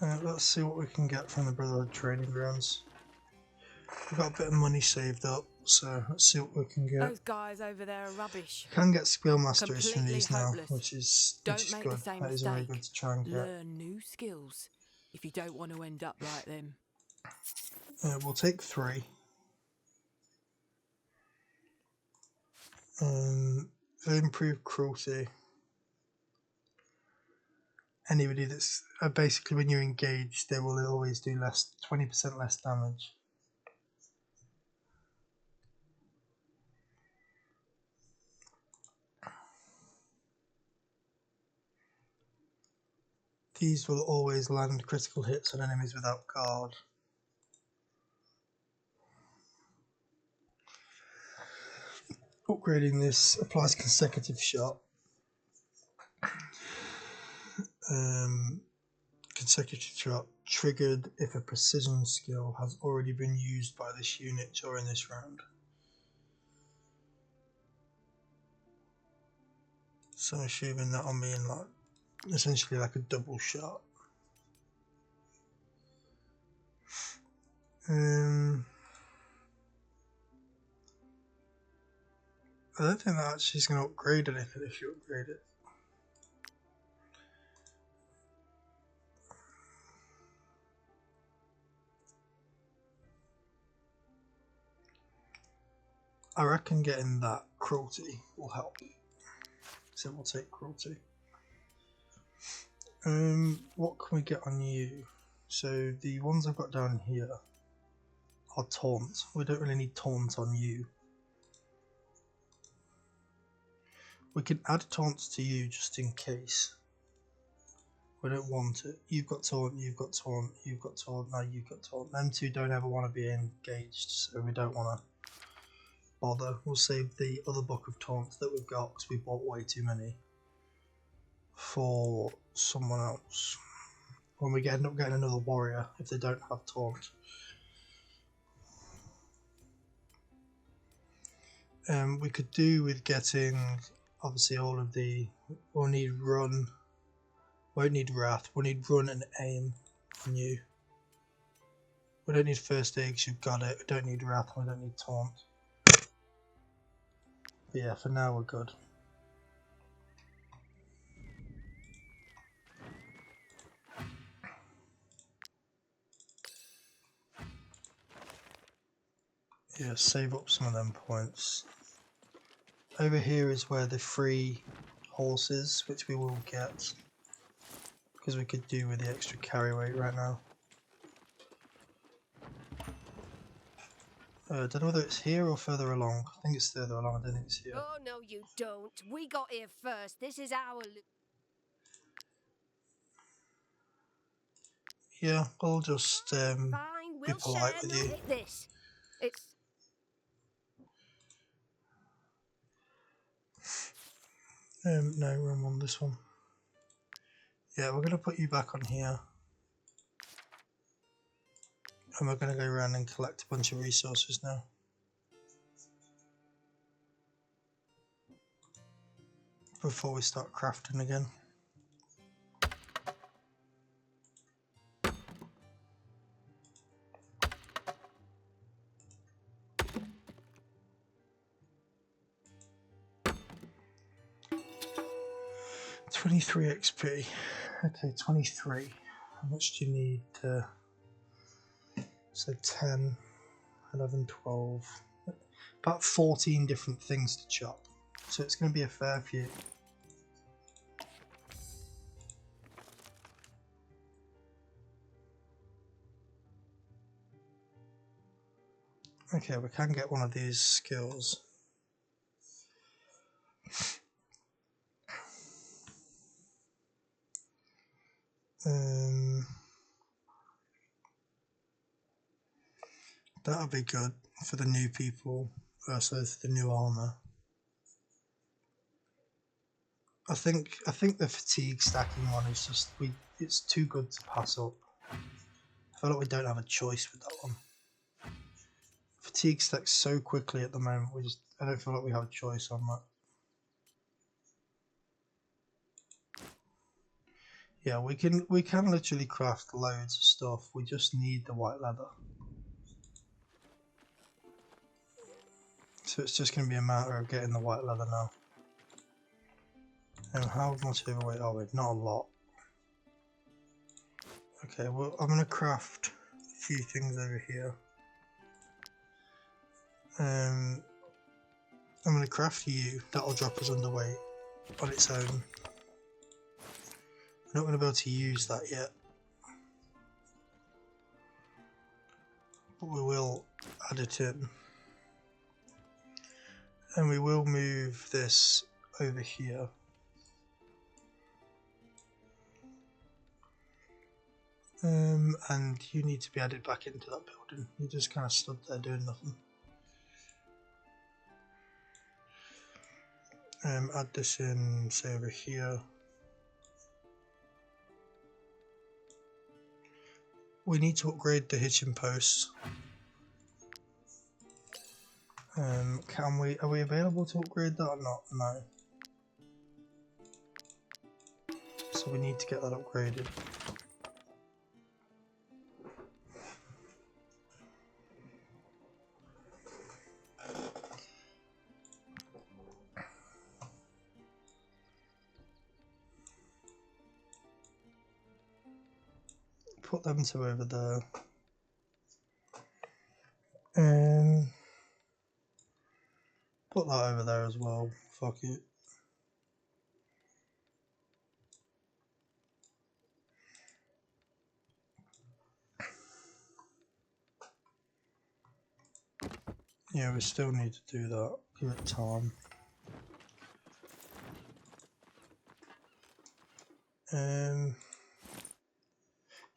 Let's see what we can get from the Brotherhood Training Grounds. We've got a bit of money saved up, so let's see what we can get. Those guys over there are rubbish. Can get skill masteries from Completely these now, hopeless. which is Don't make good. the same That is very good to try and get. Learn new skills if you don't want to end up like them. We'll take 3. Improved cruelty. Anybody that's basically when you're engaged, they will always do 20% less damage. These will always land critical hits on enemies without guard. Upgrading this applies consecutive shot. Consecutive shot triggered if a precision skill has already been used by this unit during this round. So I'm assuming that'll mean like essentially like a double shot. I don't think that actually is going to upgrade anything if you upgrade it. I reckon getting that cruelty will help. So we'll take cruelty. What can we get on you? So the ones I've got down here are taunt. We don't really need taunt on you. We can add taunts to you just in case. We don't want it. You've got taunt, you've got taunt, you've got taunt, now you've got taunt. Them two don't ever want to be engaged, so we don't want to bother. We'll save the other book of taunts that we've got because we bought way too many for someone else. When we end up getting another warrior, if they don't have taunt. We could do with getting obviously all of the. We'll need run. Won't need wrath. We'll need run and aim on you. We don't need first aid because you've got it. We don't need wrath. We don't need taunt. But yeah, for now we're good. Yeah, save up some of them points. Over here is where the free horses, which we will get, because we could do with the extra carry weight right now. I don't know whether it's here or further along. I think it's further along. I don't think it's here. Oh, no, you don't. We got here first. This is our... Yeah, I'll just Fine, be we'll polite share. with Now you. hit this. It's... No, wrong one, this one. Yeah, we're going to put you back on here. And we're going to go around and collect a bunch of resources now. Before we start crafting again. $23 XP. Okay, 23. How much do you need to... So 10, 11, 12... About 14 different things to chop. So it's going to be a fair few. Okay, we can get one of these skills. That'll be good for the new people, so for the new armor. I think the fatigue stacking one is just it's too good to pass up. I feel like we don't have a choice with that one. Fatigue stacks so quickly at the moment. I don't feel like we have a choice on that. Yeah, we can literally craft loads of stuff. We just need the white leather. So it's just going to be a matter of getting the white leather now. And how much overweight are we? Not a lot. Okay, well I'm going to craft a few things over here. I'm going to craft you. That'll drop us underweight on its own. I'm not going to be able to use that yet. But we will add it in. And we will move this over here. And you need to be added back into that building. You just kind of stood there doing nothing. Add this in, say over here. We need to upgrade the hitching posts. Can we? Are we available to upgrade that or not? No. So we need to get that upgraded. Put them to over there. Put that over there as well. Fuck it. Yeah, we still need to do that. Give it time.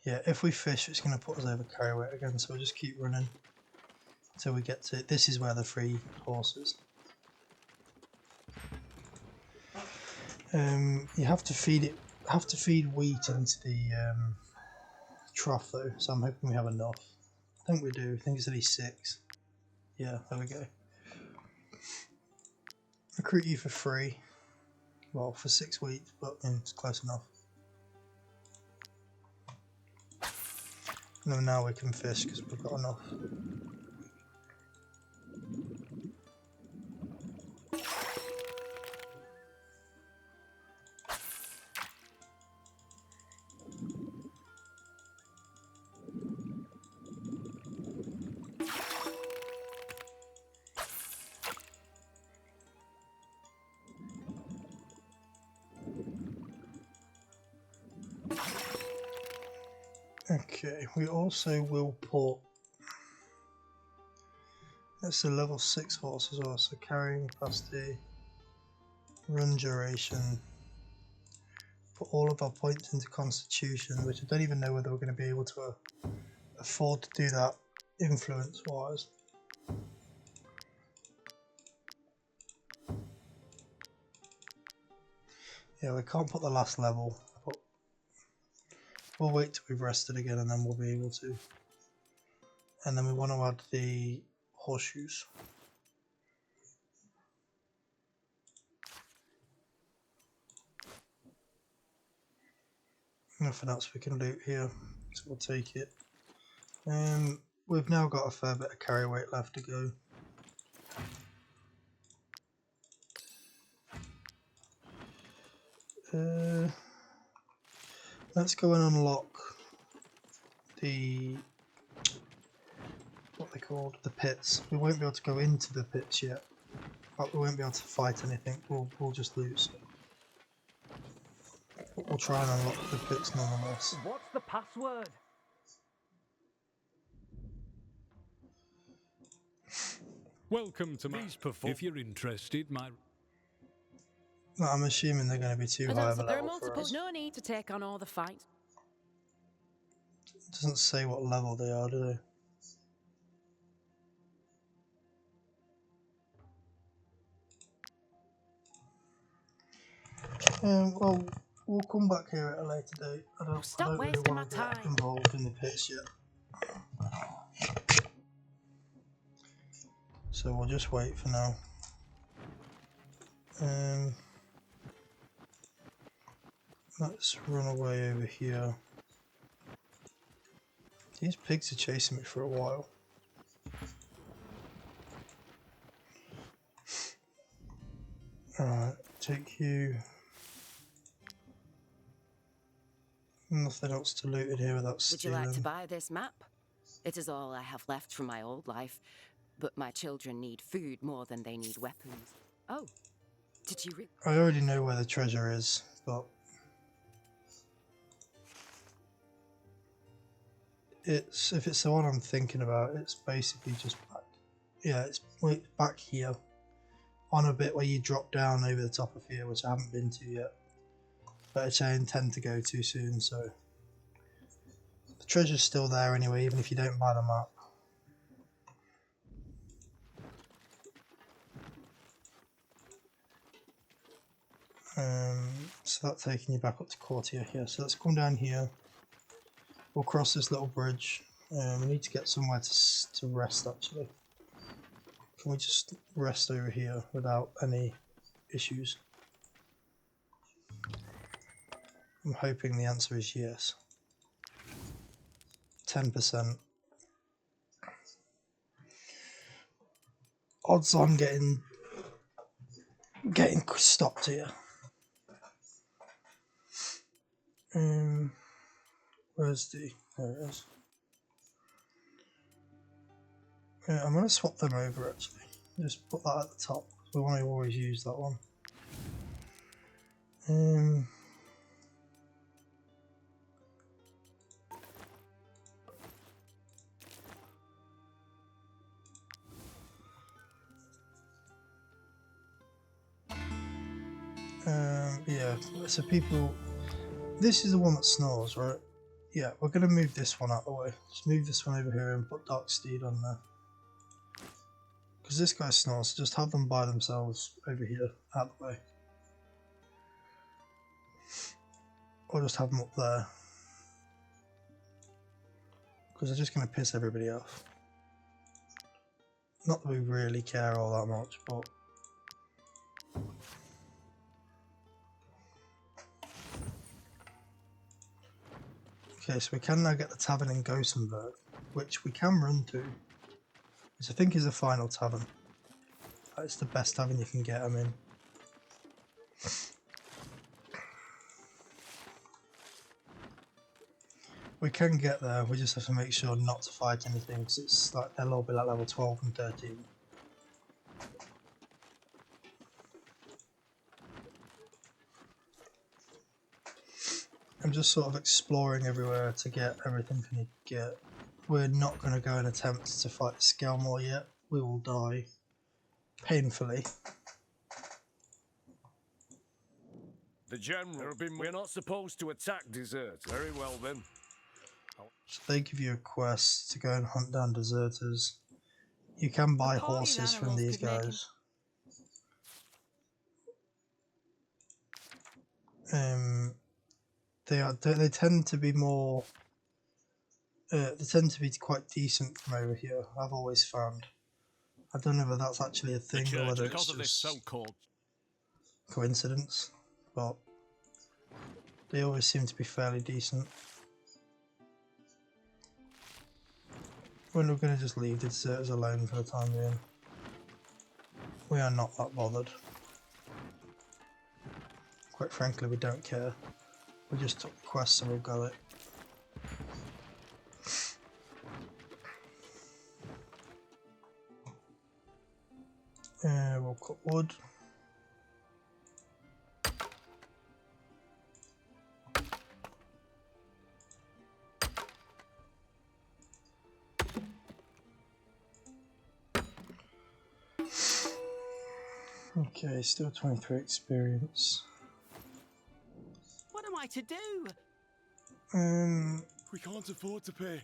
Yeah, if we fish, it's going to put us over carry weight again, so we'll just keep running until we get to. This is where the 3 horses. You have to feed it. Have to feed wheat into the trough though, so I'm hoping we have enough. I think we do. I think it's at least 6. Yeah, there we go. Recruit you for free. Well, for 6 weeks, but it's close enough. No, now we can fish because we've got enough. Okay, we also will put. That's a level 6 horse as well, so carrying capacity, run duration. Put all of our points into constitution, which I don't even know whether we're going to be able to afford to do that influence wise. Yeah, we can't put the last level, but we'll wait till we've rested again and then we'll be able to. And then we want to add the horseshoes. Nothing else we can loot here, so we'll take it. We've now got a fair bit of carry weight left to go. Let's go and unlock the, what they called, the pits. We won't be able to go into the pits yet, but we won't be able to fight anything. We'll just lose. But we'll try and unlock the pits nonetheless. What's the password? Welcome to my... If you're interested, my... No, I'm assuming they're going to be too high of a level for us. No need to take on all the fight. It doesn't say what level they are, do they? Well, we'll come back here at a later date. I don't really want to get involved in the pits yet. So we'll just wait for now. Let's run away over here. These pigs are chasing me for a while. Alright, take you. Nothing else to loot in here without Would you stealing. like to buy this map? It is all I have left from my old life, but my children need food more than they need weapons. Oh, did you I already know where the treasure is, but if it's the one I'm thinking about, it's basically just back. Yeah, it's back here, on a bit where you drop down over the top of here, which I haven't been to yet, but which I intend to go to soon. So the treasure's still there anyway, even if you don't buy the map. So that's taking you back up to Courtier here. So let's come down here. We'll cross this little bridge. We need to get somewhere to rest actually. Can we just rest over here without any issues? I'm hoping the answer is yes. 10%. Odds on getting stopped here. Where's the... There it is. Yeah, I'm going to swap them over actually. Just put that at the top. We want to always use that one. Yeah, so people... This is the one that snores, right? Yeah, we're going to move this one out of the way. Just move this one over here and put Dark Steed on there. Because this guy snores, so just have them by themselves over here, out of the way. Or just have them up there. Because they're just going to piss everybody off. Not that we really care all that much, but... Okay, so we can now get the tavern in Gothenburg, which we can run to. Which I think is the final tavern. It's the best tavern you can get, I mean. We can get there, we just have to make sure not to fight anything, because it's like they'll all be like level 12 and 13. I'm just sort of exploring everywhere to get everything we need to get. We're not going to go and attempt to fight the Skelmore yet. We will die painfully. The general, we're not supposed to attack deserters. Very well then. So they give you a quest to go and hunt down deserters. You can buy A party of horses from animals these could make guys. They tend to be more. They tend to be quite decent from over here. I've always found. I don't know whether that's actually a thing or whether it's just so-called coincidence, but they always seem to be fairly decent. We're not going to just leave the deserters alone for the time being. We are not that bothered. Quite frankly, we don't care. We just took the quest and we've got it. We'll cut wood. Okay, still 23 experience. What am I to do? We can't afford to pay.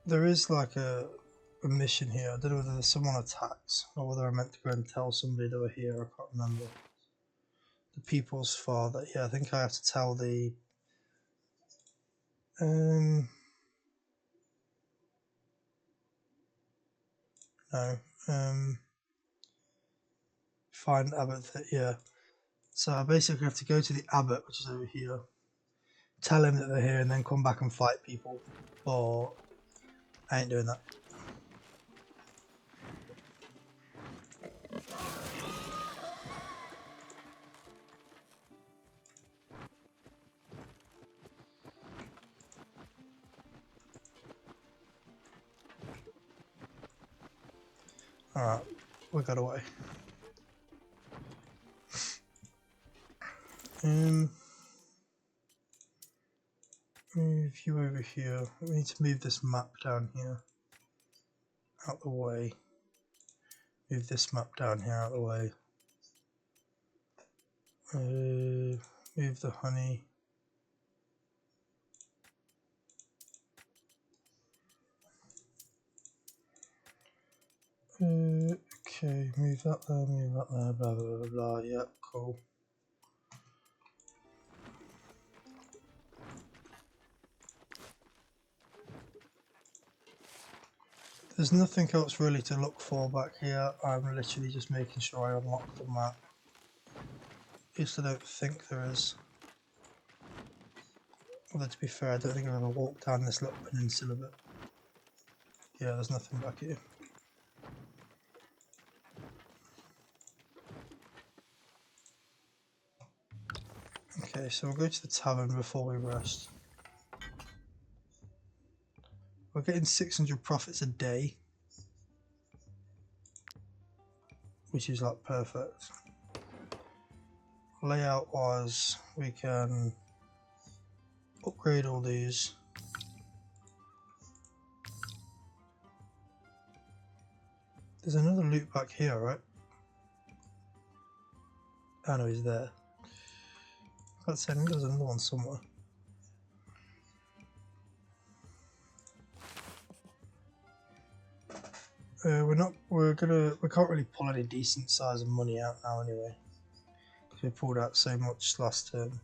There is like a mission here. I don't know whether someone attacks or whether I meant to go and tell somebody they were here. I can't remember. The People's Father. Yeah, I think I have to tell the. No. Find Abbott. Yeah. So I basically have to go to the abbot, which is over here, tell him that they're here, and then come back and fight people. But I ain't doing that. Alright, we got away. Move you over here. We need to move this map down here out the way. Move this map down here out the way. Move the honey. Okay, move that there, blah blah blah blah. Yep, cool. There's nothing else really to look for back here. I'm literally just making sure I unlock the map. At least I don't think there is. Although to be fair, I don't think I've ever walked down this little peninsula bit. Yeah, there's nothing back here. Okay, so we'll go to the tavern before we rest. We're getting 600 profits a day, which is like perfect. Layout wise, we can upgrade all these. There's another loot back here, right? I know he's there. I can't say, I think there's another one somewhere. We can't really pull any decent size of money out now anyway. Because we pulled out so much last term.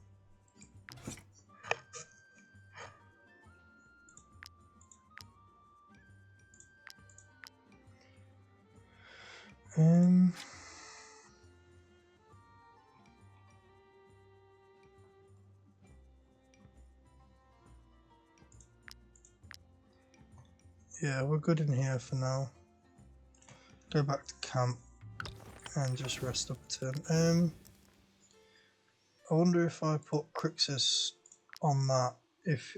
Yeah, we're good in here for now. Go back to camp and just rest up a turn. I wonder if I put Crixus on that, if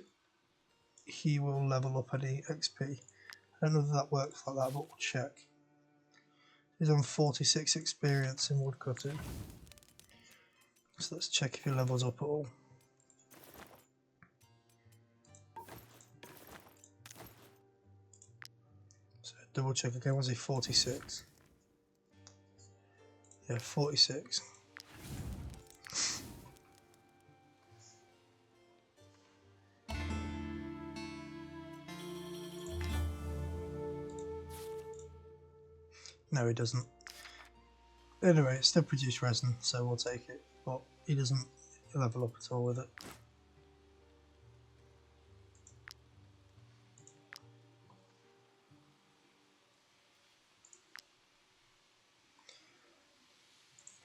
he will level up any XP. I don't know if that works like that, but we'll check. He's on 46 experience in woodcutting. So let's check if he levels up at all. So double check again, was he 46? Yeah, 46. No, he doesn't. Anyway, it still produces resin, so we'll take it. But he doesn't level up at all with it.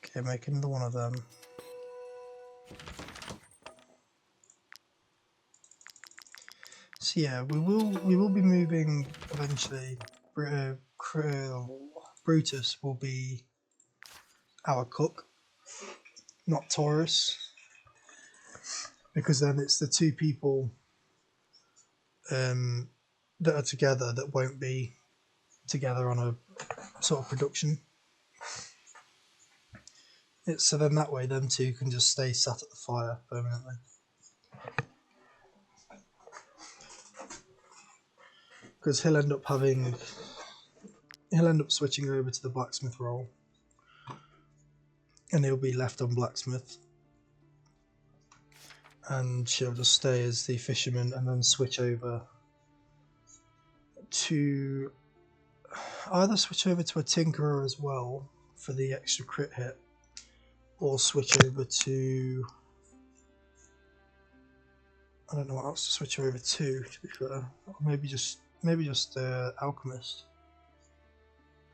Okay, make another one of them. So yeah, we will be moving eventually. Brutus will be our cook, not Taurus, because then it's the two people that are together that won't be together on a sort of production. So then that way them two can just stay sat at the fire permanently. Because he'll end up switching over to the blacksmith role, and he'll be left on blacksmith, and she'll just stay as the fisherman and then switch over to either switch over to a tinkerer as well for the extra crit hit, or switch over to, I don't know what else to switch over to be fair, or maybe just alchemist.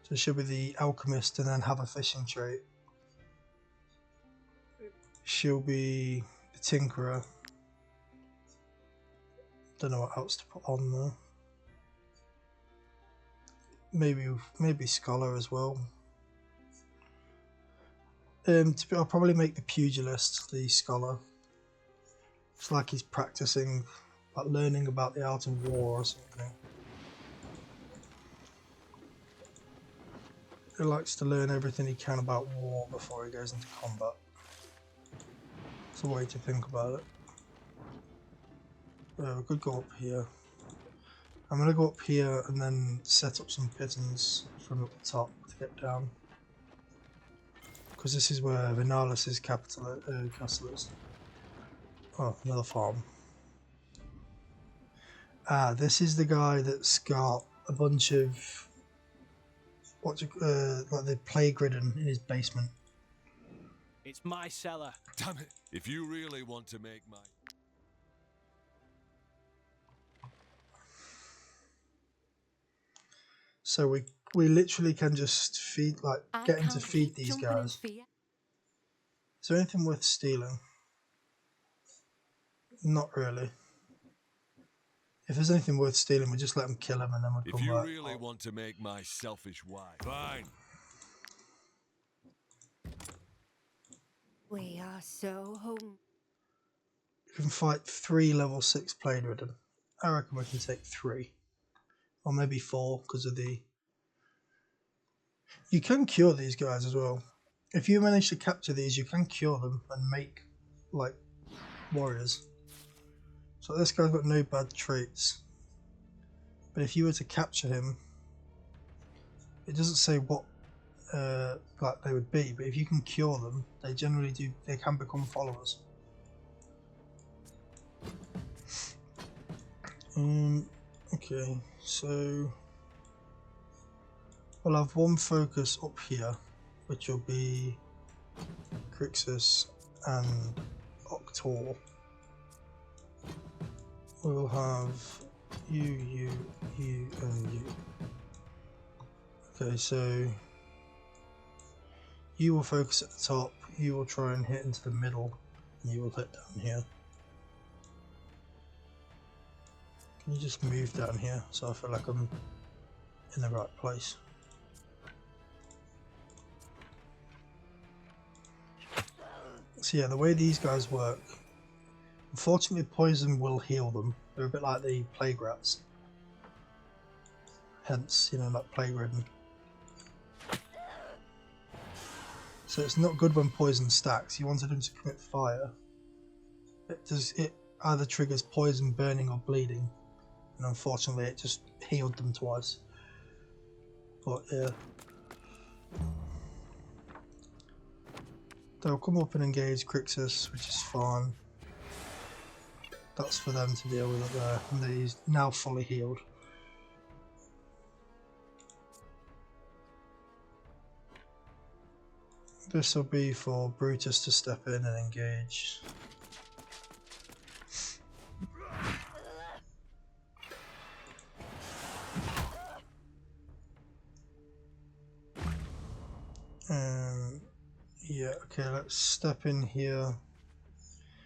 So she'll be the alchemist and then have a fishing trait. she'll be the Tinkerer. Don't know what else to put on there. Maybe Scholar as well. I'll probably make the Pugilist the Scholar. It's like he's practicing, like learning about the art of war or something. He likes to learn everything he can about war before he goes into combat. It's a way to think about it. We could go up here. I'm going to go up here and then set up some pittons from up the top to get down. Because this is where Vinalis's castle is. Oh, another farm. Ah, this is the guy that's got a bunch of like the plague ridden in his basement. It's my cellar. Damn it! If you really want to make my... So we literally can just feed, like, I get him to can't feed keep these jumping in guys. fear. Is there anything worth stealing? Not really. If there's anything worth stealing, we just let them kill him and then we'll If come you back. really want to make my selfish wife... Fine. We are so hungry. You can fight 3 level 6 plague ridden. I reckon we can take 3. Or maybe 4 because of the... You can cure these guys as well. If you manage to capture these, you can cure them and make, like, warriors. So this guy's got no bad traits. But if you were to capture him, it doesn't say what like they would be, but if you can cure them, they generally do, they can become followers. Okay, so we'll have one focus up here, which will be Crixus and Octor. We'll have you, and you. Okay, so you will focus at the top, you will try and hit into the middle, and you will hit down here. Can you just move down here so I feel like I'm in the right place? So yeah, the way these guys work, unfortunately poison will heal them. They're a bit like the plague rats. Hence, you know, like plague ridden. So it's not good when poison stacks. You wanted him to commit fire. It either triggers poison, burning or bleeding. And unfortunately it just healed them twice. But yeah. They'll come up and engage Crixus, which is fine. That's for them to deal with up there. And he's now fully healed. This will be for Brutus to step in and engage. Yeah, okay, let's step in here.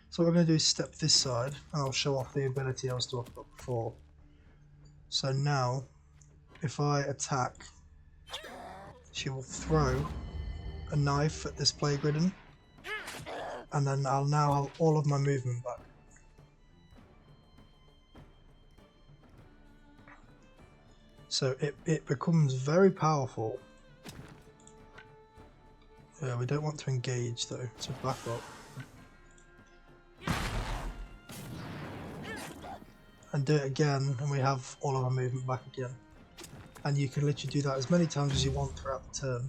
So what we're going to do is step this side, and I'll show off the ability I was talking about before. So now, if I attack, she will throw a knife at this plague ridden, and then I'll now have all of my movement back. So it becomes very powerful. Yeah, we don't want to engage though, so back up. And do it again, and we have all of our movement back again. And you can literally do that as many times as you want throughout the turn.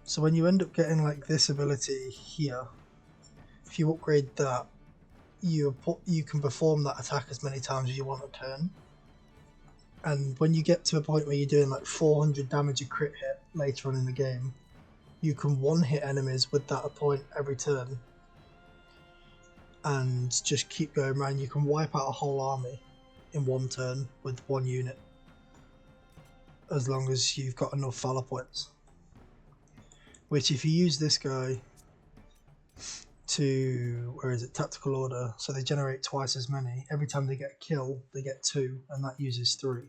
So when you end up getting like this ability here, if you upgrade that, you can perform that attack as many times as you want a turn. And when you get to a point where you're doing like 400 damage a crit hit later on in the game, you can one-hit enemies with that point every turn. And just keep going around. You can wipe out a whole army in one turn with one unit, as long as you've got enough valor points. Which if you use this guy to, where is it, tactical order, so they generate twice as many. Every time they get a kill, they get 2, and that uses 3.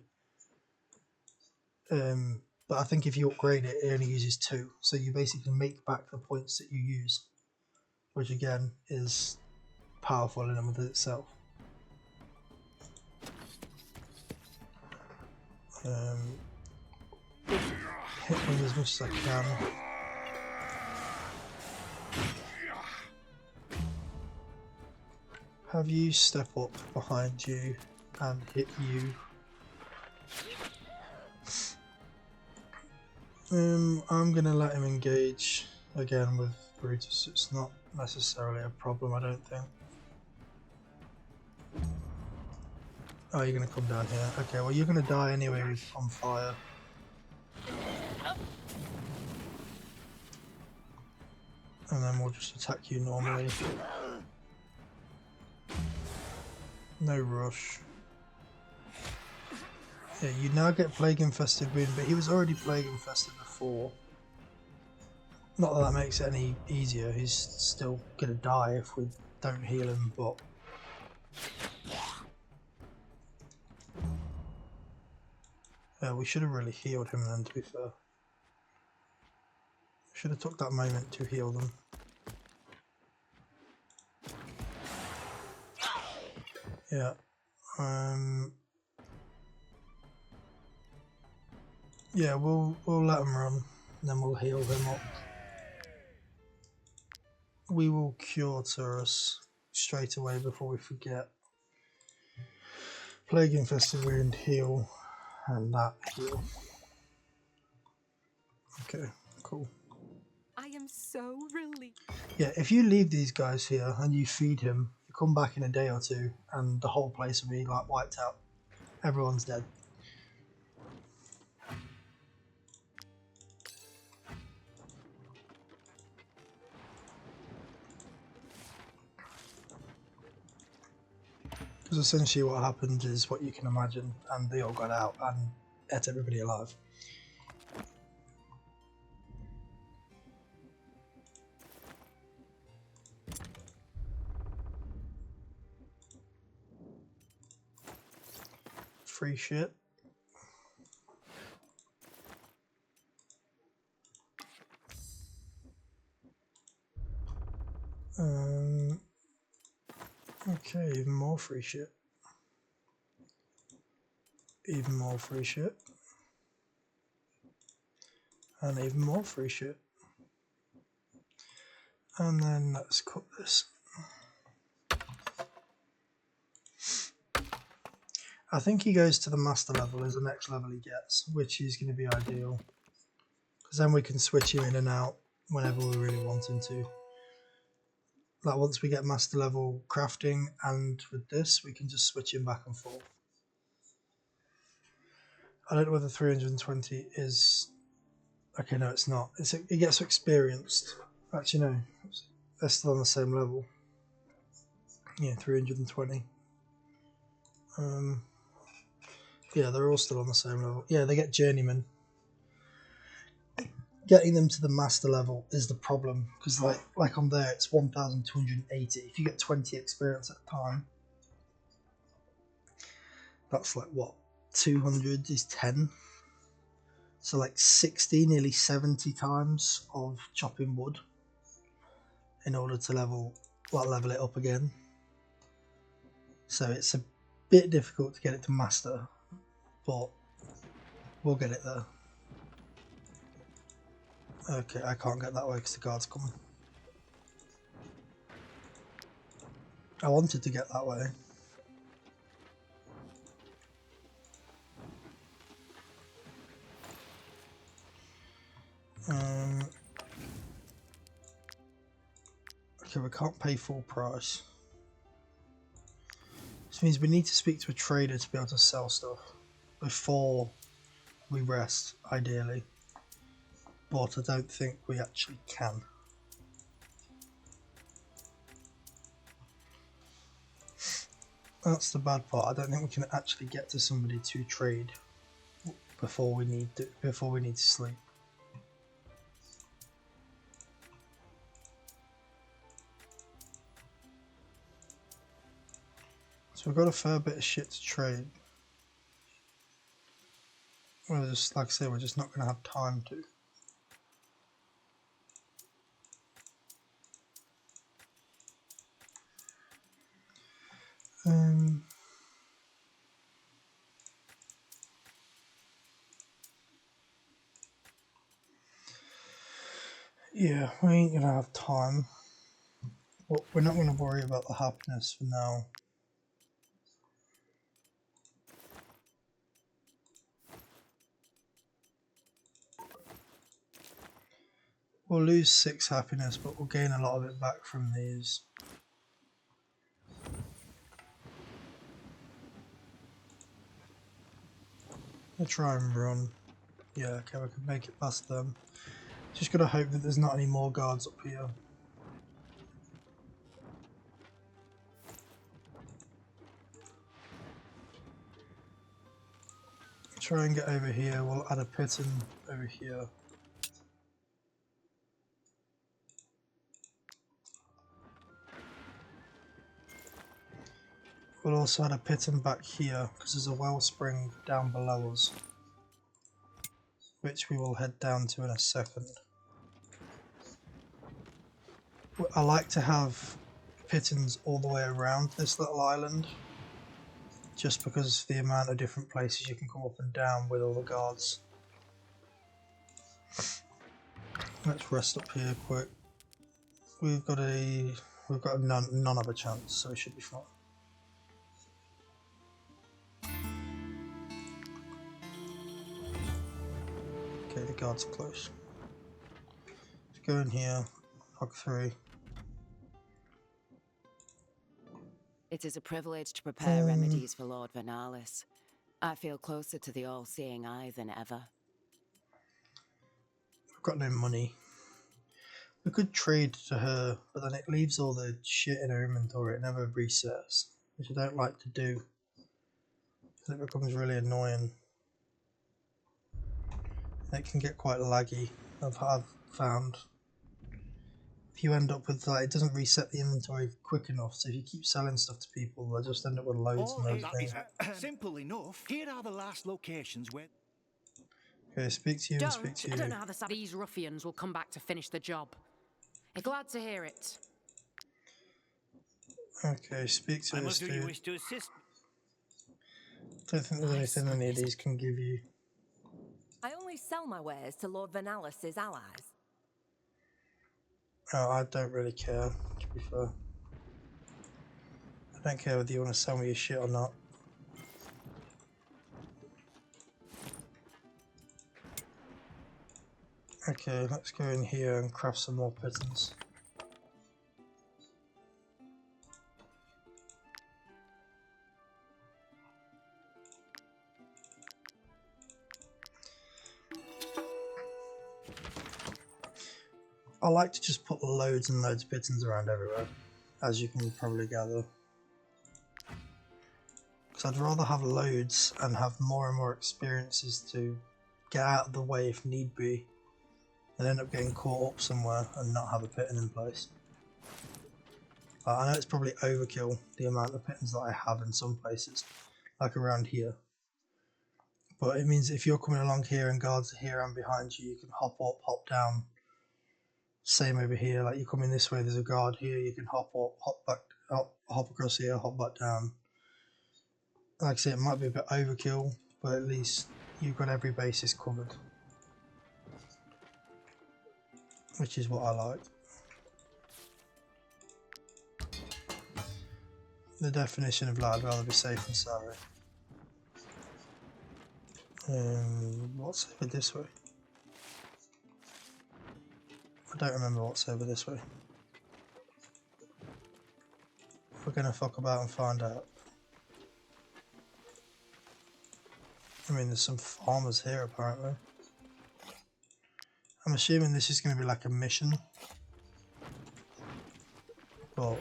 But I think if you upgrade it, it only uses 2, so you basically make back the points that you use, which again is powerful in and of itself. Hit them as much as I can. Have you step up behind you and hit you. I'm gonna let him engage again with Brutus. It's not necessarily a problem, I don't think. Oh, you're gonna come down here. Okay, well you're gonna die anyway with on fire. And then we'll just attack you normally. No rush. Yeah, you now get Plague Infested Wound, but he was already Plague Infested before. Not that that makes it any easier, he's still gonna die if we don't heal him, but... Yeah, we should have really healed him then, to be fair. Should have took that moment to heal them. Yeah. Yeah, we'll let him run, then we'll heal him up. We will cure Turris straight away before we forget. Plague Infested Wound, heal, and that heal. Okay, cool. I am so relieved. Yeah, if you leave these guys here and you feed him, you come back in a day or two and the whole place will be like wiped out. Everyone's dead. Because essentially what happened is what you can imagine, and they all got out and ate everybody alive. Free shit. Okay, even more free shit. Even more free shit. And even more free shit. And then let's cut this. I think he goes to the master level as the next level he gets, which is going to be ideal. Because then we can switch him in and out whenever we really want him to. Like once we get master level crafting, and with this we can just switch him back and forth. I don't know whether 320 is... Okay, no it's not. It gets experienced. Actually no, they're still on the same level. Yeah, 320. Yeah, they're all still on the same level. Yeah, they get journeyman. Getting them to the master level is the problem, because like on there it's 1,280. If you get 20 experience at a time, that's like what, 200 is 10, so like 60, nearly 70 times of chopping wood in order to level it up again. So it's a bit difficult to get it to master, but we'll get it there. Okay, I can't get that way because the guard's coming. I wanted to get that way. Okay, we can't pay full price. This means we need to speak to a trader to be able to sell stuff before we rest, ideally. But I don't think we actually can. That's the bad part. I don't think we can actually get to somebody to trade before we need to sleep. So we've got a fair bit of shit to trade. We're just, like I say, we're just not going to have time to. Yeah, we ain't going to have time. But we're not going to worry about the happiness for now. We'll lose 6 happiness, but we'll gain a lot of it back from these. I'll try and run. Yeah, okay, we can make it past them. Just gotta hope that there's not any more guards up here. Try and get over here. We'll add a pit in over here. We'll also add a pit in back here because there's a wellspring down below us, which we will head down to in a second. I like to have pittons all the way around this little island, just because of the amount of different places you can come up and down with all the guards. Let's rest up here quick. We've got none of a chance, so we should be fine. Okay, the guards are close. Let's go in here, knock 3. It is a privilege to prepare remedies for Lord Wartales. I feel closer to the all-seeing eye than ever. We've got no money. We could trade to her, but then it leaves all the shit in her inventory. It never resets, which I don't like to do. It becomes really annoying. It can get quite laggy, I've found. If you end up with, like, it doesn't reset the inventory quick enough, so if you keep selling stuff to people, they'll just end up with loads and loads of things. Simple enough. Here are the last locations where... Okay, speak to you and speak to you. I don't know how these ruffians will come back to finish the job. I'm glad to hear it. Okay, speak to us, you dude. wish to assist. Don't think there's anything any of these can give you. I only sell my wares to Lord Wartales' allies. Oh, I don't really care, to be fair. I don't care whether you want to sell me your shit or not. Okay, let's go in here and craft some more pittons. I like to just put loads and loads of pittons around everywhere, as you can probably gather. Because I'd rather have loads and have more and more experiences to get out of the way if need be, and end up getting caught up somewhere and not have a pitton in place. I know it's probably overkill, the amount of pittons that I have in some places, like around here. But it means if you're coming along here and guards are here and behind you, you can hop up, hop down. Same over here, like you're coming this way, there's a guard here, you can hop up, hop back up, hop across here, hop back down. Like I say, it might be a bit overkill, but at least you've got every basis covered. Which is what I like. The definition of like, I'd rather be safe than sorry. What's over this way? I don't remember what's over this way. We're gonna fuck about and find out. I mean, there's some farmers here apparently. I'm assuming this is going to be like a mission. But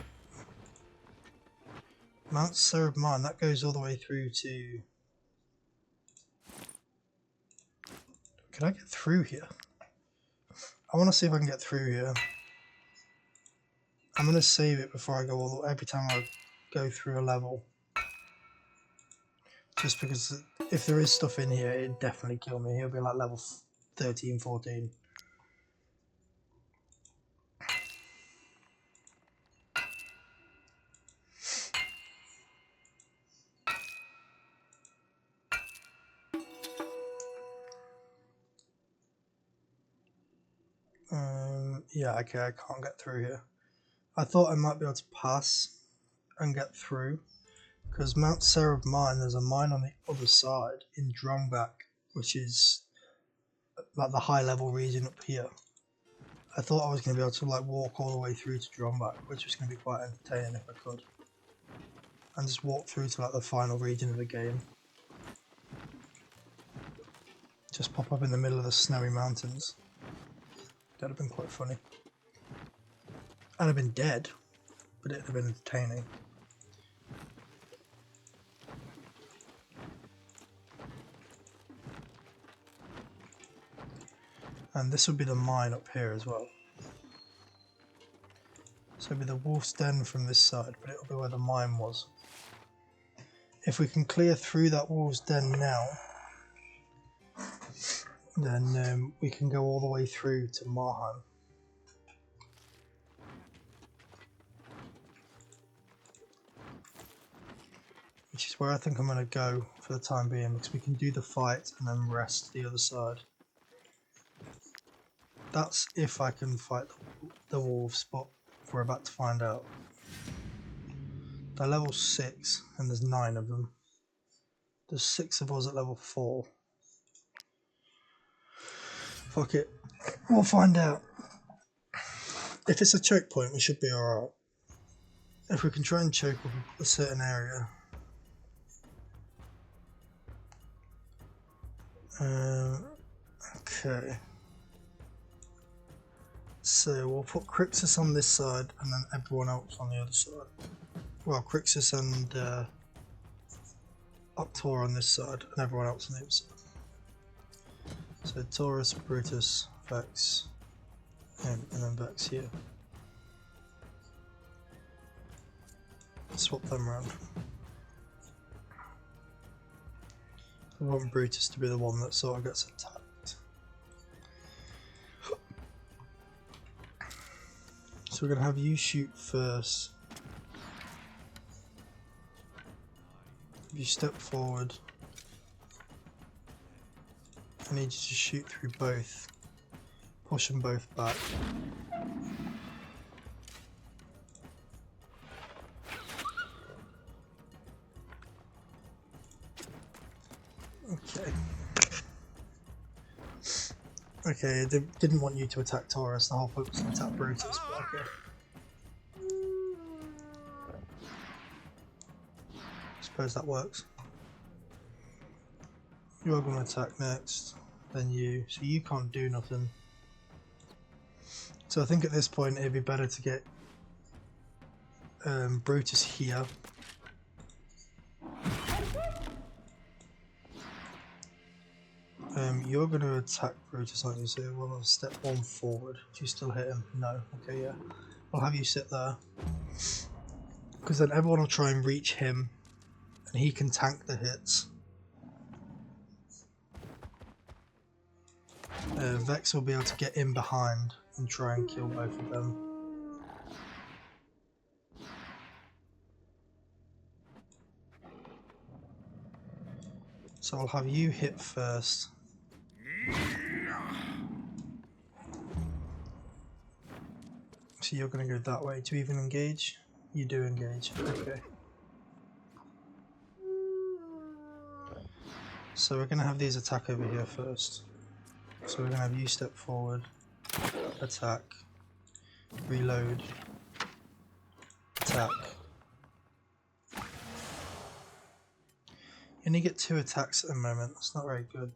Mount Serb Mine, that goes all the way through to... Can I get through here? I want to see if I can get through here. I'm going to save it before I go all the way, every time I go through a level. Just because if there is stuff in here, it'd definitely kill me. He'll be like level 13, 14. Yeah, okay, I can't get through here. I thought I might be able to pass and get through, because Mount Sereb Mine, there's a mine on the other side in Drumback, which is like the high level region up here. I thought I was going to be able to like walk all the way through to Drumback, which was going to be quite entertaining if I could, and just walk through to like the final region of the game. Just pop up in the middle of the snowy mountains. That'd have been quite funny. I'd have been dead, but it'd have been entertaining. And this would be the mine up here as well. So it'll be the wolf's den from this side, but it'll be where the mine was. If we can clear through that wolf's den now, then we can go all the way through to Marheim. Which is where I think I'm going to go for the time being, because we can do the fight and then rest the other side. That's if I can fight the wolves, but we're about to find out. They're level 6 and there's 9 of them. There's 6 of us at level 4. Fuck it, we'll find out. If it's a choke point, we should be alright. If we can try and choke up a certain area. Okay. So we'll put Crixus on this side and then everyone else on the other side. Well, Crixus and Octor on this side and everyone else on the other side. So Taurus, Brutus, Vex, and then Vex here. Swap them around. I want Brutus to be the one that sort of gets attacked. So we're going to have you shoot first. If you step forward, I need you to shoot through both. Push them both back. Okay. Okay, they didn't want you to attack Taurus, the whole point was to attack Brutus, but okay. Suppose that works. You're going to attack next, then you, so you can't do nothing. So I think at this point it'd be better to get Brutus here. You're going to attack Brutus, aren't you? So we'll step 1 forward. Do you still hit him? No. Okay, yeah. I'll have you sit there. Because then everyone will try and reach him, and he can tank the hits. Vex will be able to get in behind and try and kill both of them. So I'll have you hit first. So you're going to go that way to even engage? You do engage, okay. So we're going to have these attack over here first. So we're going to have you step forward, attack, reload, attack. You only get 2 attacks at the moment, that's not very good.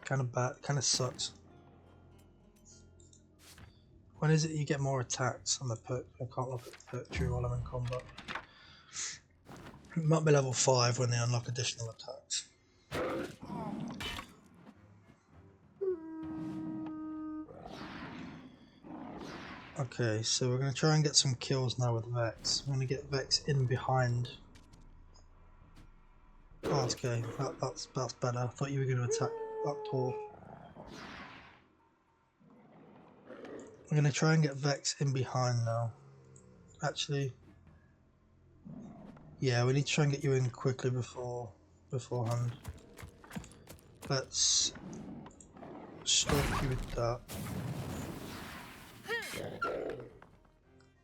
Kind of bad, kind of sucks. When is it you get more attacks on the perk? I can't look at the perk tree while I'm in combat. It might be level 5 when they unlock additional attacks. Okay, so we're going to try and get some kills now with Vex. I'm going to get Vex in behind Oh, okay, that's better. I thought you were going to attack that door. I'm going to try and get Vex in behind now. Actually, yeah, we need to try and get you in quickly beforehand. Let's strike you with that.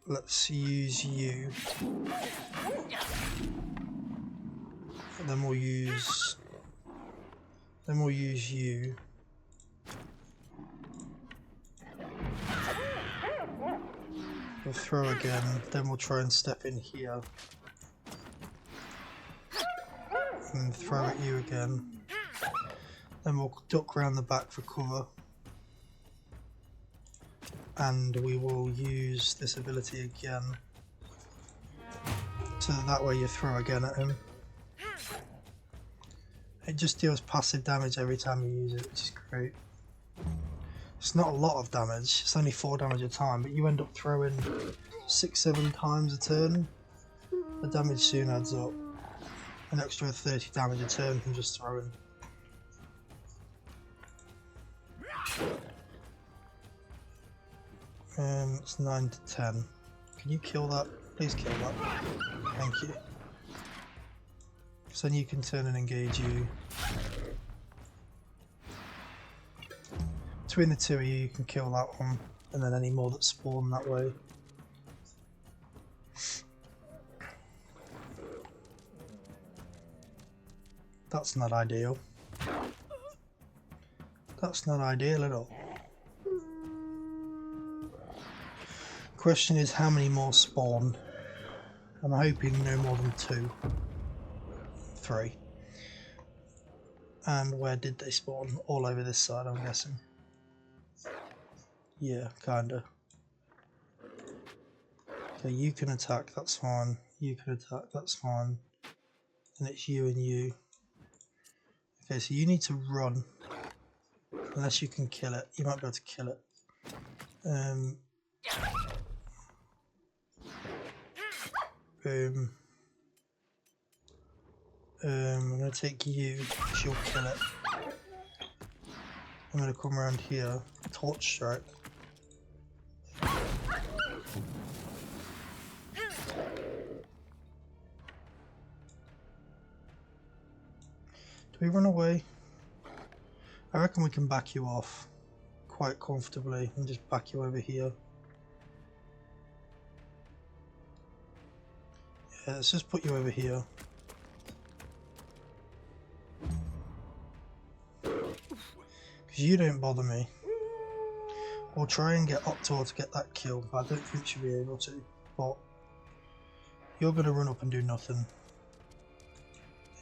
Let's use you. And then we'll use you. We'll throw again, then we'll try and step in here. And throw at you again. Then we'll duck around the back for cover. And we will use this ability again. So that way you throw again at him. It just deals passive damage every time you use it, which is great. It's not a lot of damage, it's only 4 damage a time, but you end up throwing 6-7 times a turn. The damage soon adds up. An extra 30 damage a turn from just throwing. It's 9 to 10. Can you kill that? Please kill that. Thank you. So then you can turn and engage you. Between the two of you, you can kill that one, and then any more that spawn that way. That's not ideal. That's not ideal at all. Question is, how many more spawn? I'm hoping no more than 2. 3. And where did they spawn? All over this side, I'm guessing. Yeah, kinda. Okay, you can attack, that's fine. You can attack, that's fine. And it's you and you. Okay, so you need to run. Unless you can kill it. You might be able to kill it. Boom. I'm going to take you, because you'll kill it. I'm going to come around here, torch strike. Do we run away? I reckon we can back you off quite comfortably and just back you over here. Yeah, let's just put you over here. Because you don't bother me. We'll try and get Octor to get that kill, but I don't think she'll be able to. But you're going to run up and do nothing.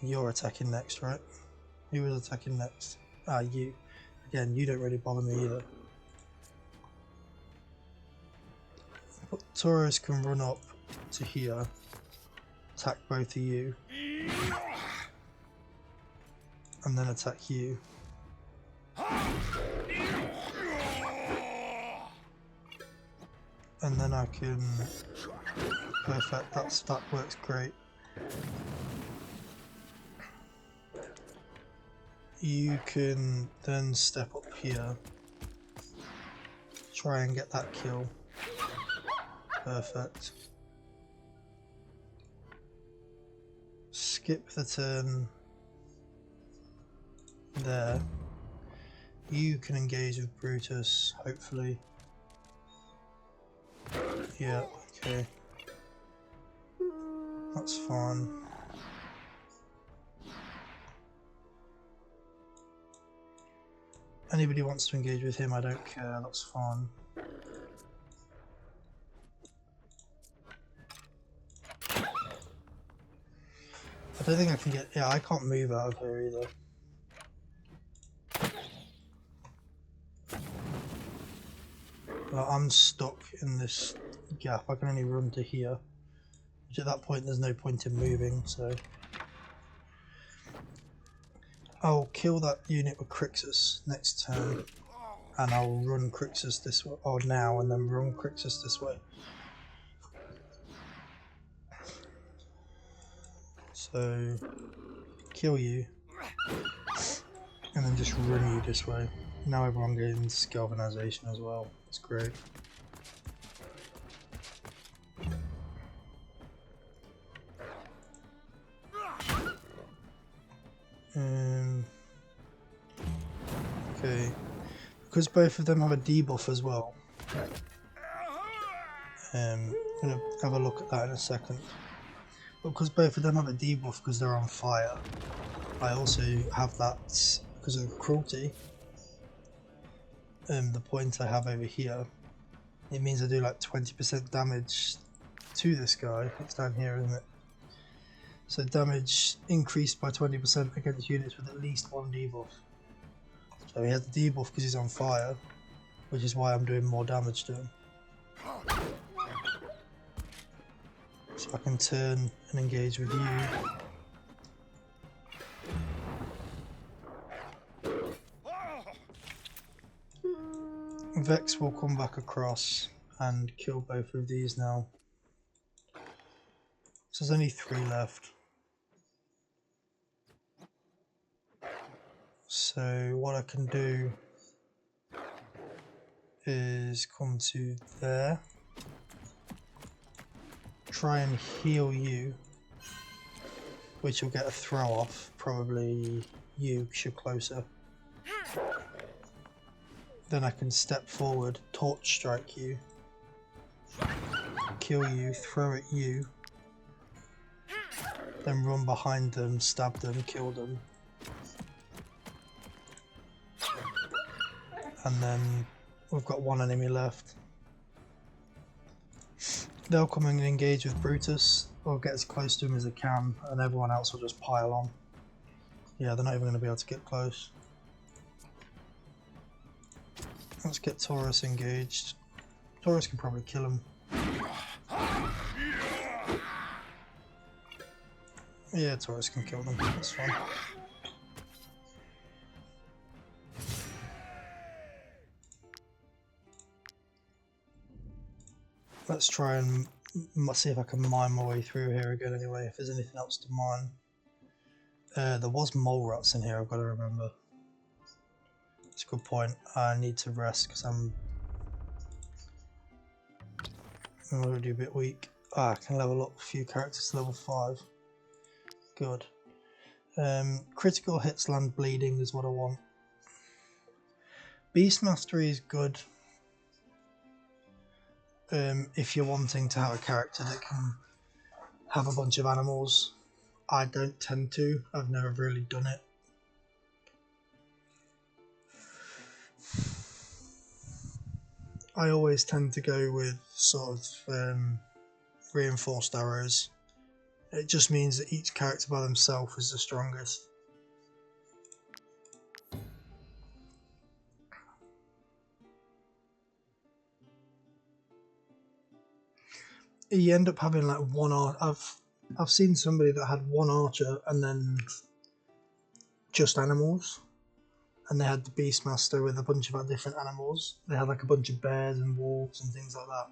And you're attacking next, right? Who was attacking next? Ah, you. Again, you don't really bother me either. But Taurus can run up to here, attack both of you, and then attack you. And then I can... Perfect, that works great. You can then step up here, try and get that kill. Perfect. Skip the turn there. You can engage with Brutus, hopefully. Yeah, okay. That's fine. Anybody wants to engage with him, I don't care, that's fine. I don't think I can get... Yeah, I can't move out of here either. Well, I'm stuck in this gap. I can only run to here. Which at that point there's no point in moving, so... I'll kill that unit with Crixus next turn. And I'll run Crixus this way, or now, and then run Crixus this way. So... kill you, and then just run you this way. Now everyone gains galvanization as well. That's great. Okay, because both of them have a debuff as well. I'm gonna have a look at that in a second. But because both of them have a debuff because they're on fire, I also have that because of cruelty. The point I have over here, it means I do like 20% damage to this guy. It's down here, isn't it? So damage increased by 20% against units with at least one debuff. So he has the debuff because he's on fire, which is why I'm doing more damage to him. So I can turn and engage with you. Vex will come back across and kill both of these now. So there's only 3 left. So what I can do is come to there, try and heal you, which will get a throw off, probably you because you're closer. Then I can step forward, torch strike you, kill you, throw at you, then run behind them, stab them, kill them. And then we've got 1 enemy left. They'll come and engage with Brutus, or get as close to him as they can, and everyone else will just pile on. Yeah, they're not even going to be able to get close. Let's get Taurus engaged. Taurus can probably kill him. Yeah, Taurus can kill them, that's fine. Let's try and see if I can mine my way through here again anyway, if there's anything else to mine. There was mole rats in here, I've got to remember. That's a good point. I need to rest because I'm already a bit weak. I can level up a few characters to level 5. Good. Critical hits land bleeding is what I want. Beast Mastery is good if you're wanting to have a character that can have a bunch of animals. I don't tend to. I've never really done it. I always tend to go with sort of reinforced arrows. It just means that each character by themselves is the strongest. You end up having like one I've seen somebody that had 1 archer and then just animals, and they had the Beastmaster with a bunch of different animals. They had like a bunch of bears and wolves and things like that.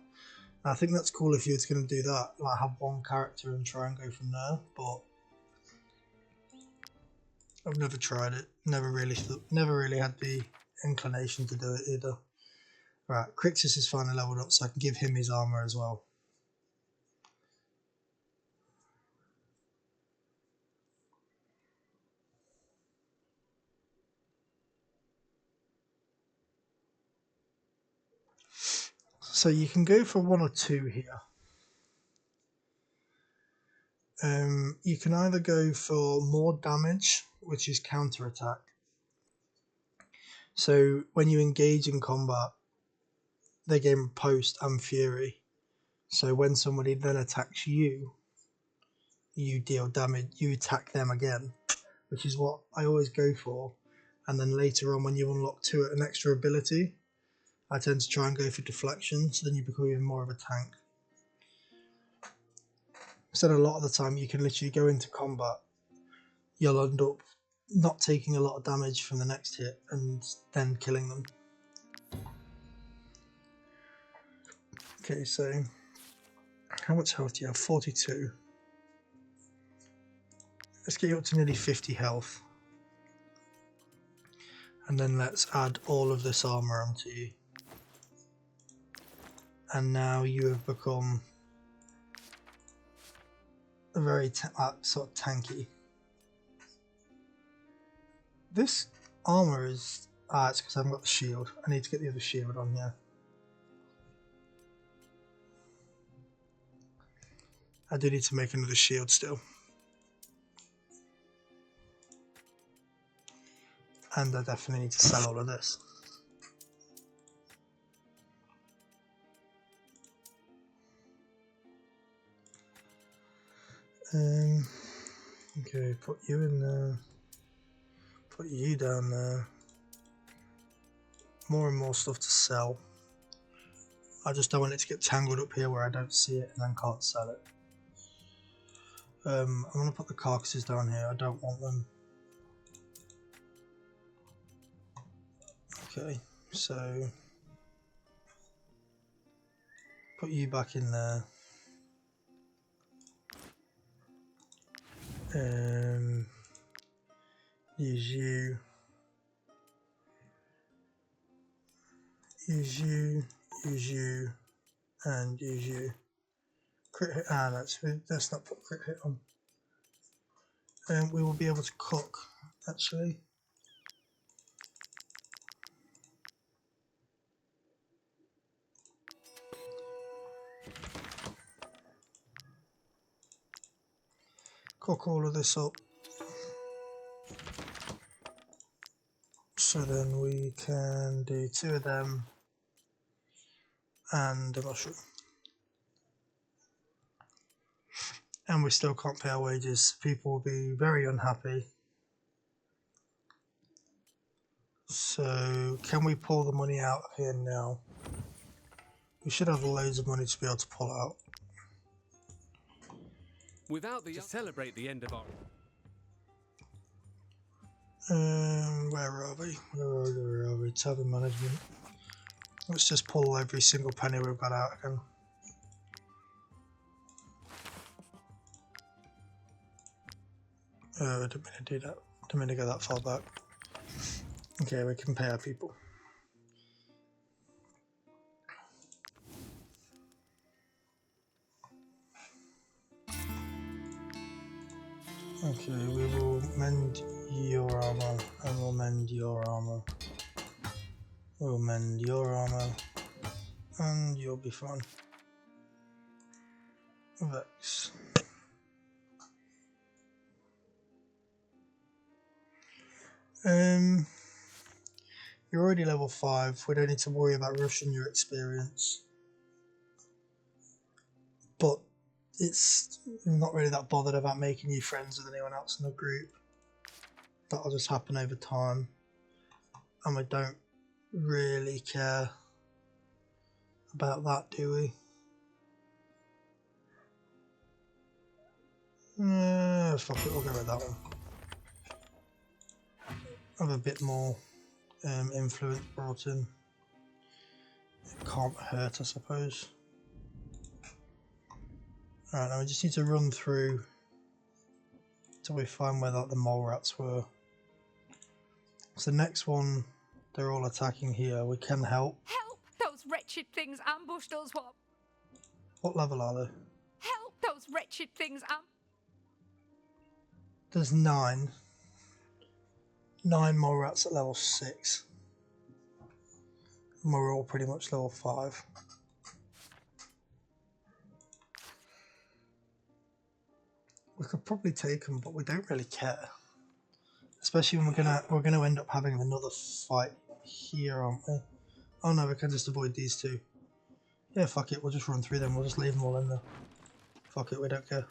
And I think that's cool if you're going to do that, like have 1 character and try and go from there. But I've never tried it. Never really had the inclination to do it either. Right, Crixus is finally leveled up, so I can give him his armor as well. So you can go for 1 or 2 here. You can either go for more damage, which is counter-attack. So when you engage in combat, they gain Post and Fury. So when somebody then attacks you, you deal damage, you attack them again, which is what I always go for. And then later on when you unlock an extra ability, I tend to try and go for deflection, so then you become even more of a tank. So a lot of the time you can literally go into combat, you'll end up not taking a lot of damage from the next hit and then killing them. Okay, so how much health do you have? 42. Let's get you up to nearly 50 health. And then let's add all of this armour onto you. And now you have become a very sort of tanky. This armour is... it's because I haven't got the shield. I need to get the other shield on here. I do need to make another shield still. And I definitely need to sell all of this. Okay, put you in there. Put you down there. More and more stuff to sell. I just don't want it to get tangled up here where I don't see it and then can't sell it. I'm going to put the carcasses down here. I don't want them. Okay, so put you back in there. Use you. Use you. Use you. And use you. Crit hit. Let's not put crit hit on. We will be able to cook, actually. Cook all of this up. So then we can do 2 of them and a mushroom. And we still can't pay our wages. People will be very unhappy. So can we pull the money out of here now? We should have loads of money to be able to pull out. Without the to celebrate the end of our... Where are we? Where are we? Tavern management. Let's just pull every single penny we've got out again. I didn't mean to do that. Didn't mean to go that far back. Okay, we can pay our people. Okay, we will mend your armor, and we'll mend your armor. We'll mend your armor, and you'll be fine. Vex. You're already level 5. We don't need to worry about rushing your experience. But it's not really that bothered about making you friends with anyone else in the group. That'll just happen over time. And we don't really care about that, do we? Fuck it, we'll go with that one. Have a bit more influence brought in. It can't hurt, I suppose. Alright, now we just need to run through till we find where like, the mole rats were. So the next one, they're all attacking here. We can help. Help! Those wretched things ambushed us. What level are they? Help! Those wretched things There's 9. 9 mole rats at level 6. And we're all pretty much level 5. We could probably take them, but we don't really care. Especially when we're gonna end up having another fight here, aren't we? Oh no, we can just avoid these 2. Yeah, fuck it, we'll just run through them. We'll just leave them all in there. Fuck it, we don't care.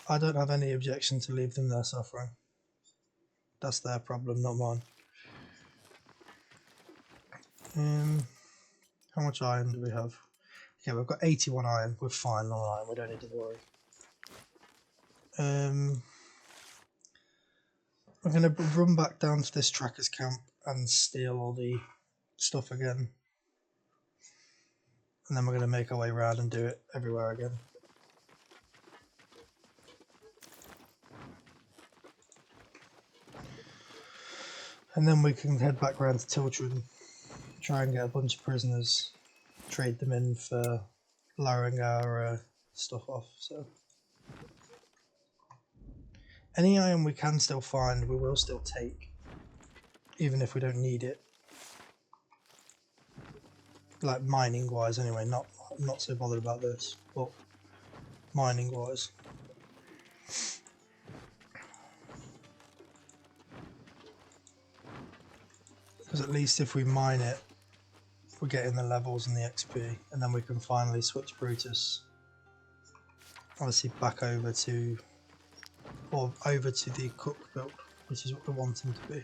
I don't have any objection to leave them there suffering. That's their problem, not mine. How much iron do we have? Okay, we've got 81 iron. We're fine on iron. We don't need to worry. I'm going to run back down to this tracker's camp and steal all the stuff again. And then we're going to make our way around and do it everywhere again. And then we can head back around to Tiltron, try and get a bunch of prisoners, trade them in for lowering our stuff off. So any iron we can still find, we will still take, even if we don't need it. Like mining wise anyway, I'm not so bothered about this, but mining wise. Because at least if we mine it, we're getting the levels and the XP, and then we can finally switch Brutus obviously back over to, or over to the cook build, which is what we want him to be.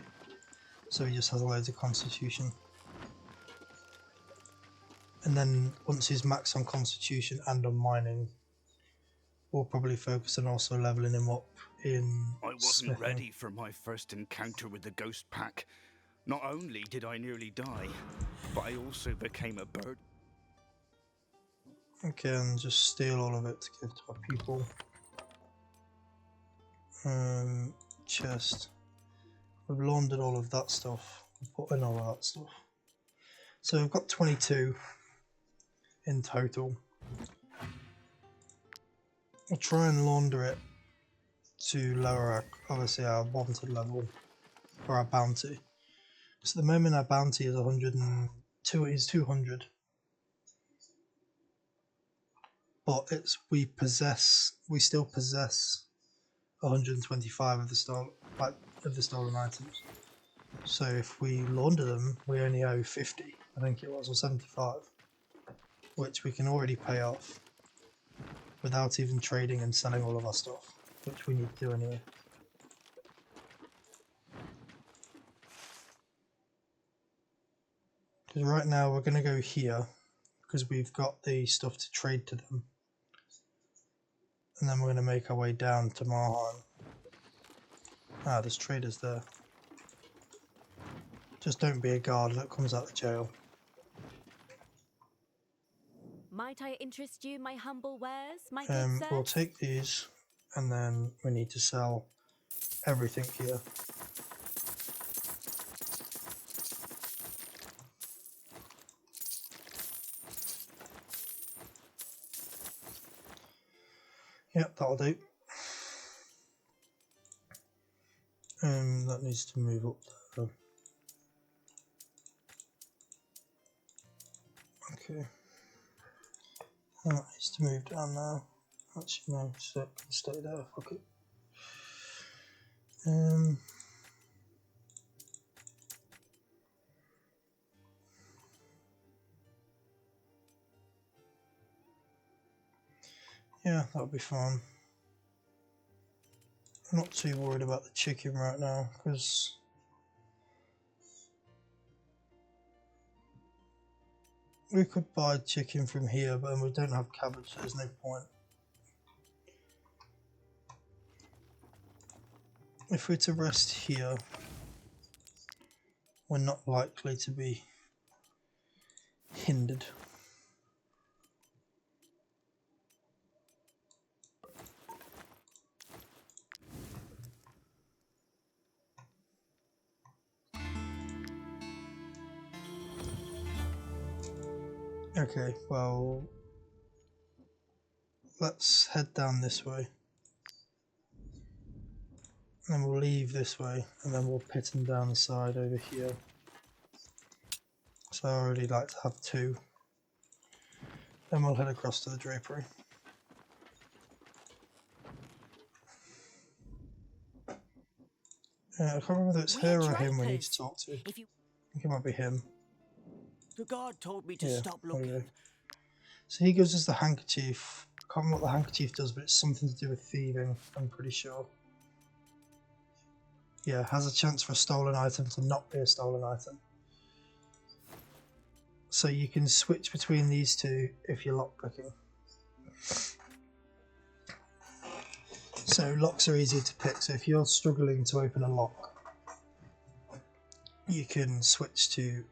So he just has loads of constitution. And then once he's maxed on constitution and on mining, we'll probably focus on also leveling him up in I wasn't smithing. ready for my first encounter with the ghost pack. Not only did I nearly die, but I also became a bird. Okay, and just steal all of it to give to our people. Chest. We've laundered all of that stuff. We've put in all of that stuff. So we've got 22 in total. We'll try and launder it to lower our, obviously our wanted level for our bounty. So at the moment our bounty is 102, it is 200. But it's we still possess 125 of the stolen items. So if we launder them, we only owe 50, I think it was, or 75, which we can already pay off without even trading and selling all of our stuff, which we need to do anyway. Because right now we're going to go here because we've got the stuff to trade to them. And then we're going to make our way down to Marheim. Ah, there's traders there. Just don't be a guard that comes out of jail. Might I interest you my humble wares, my good sirs? We'll take these, and then we need to sell everything here. Yep, that'll do. That needs to move up there. Okay. That needs to move down now. Actually, no, so it can stay there. Fuck it. Yeah, that'll be fine. I'm not too worried about the chicken right now because we could buy chicken from here, but we don't have cabbage, so there's no point. If we're to rest here, we're not likely to be hindered. Okay, well, let's head down this way. And then we'll leave this way, and then we'll pit them down the side over here. So I already like to have two. Then we'll head across to the drapery. I can't remember whether it's her or him we need to talk to. I think it might be him. The guard told me to Yeah, stop there we looking. go. So he gives us the handkerchief. I can't remember what the handkerchief does, but it's something to do with thieving, I'm pretty sure. Yeah, has a chance for a stolen item to not be a stolen item. So you can switch between these two if you're lockpicking. So locks are easier to pick, so if you're struggling to open a lock, you can switch to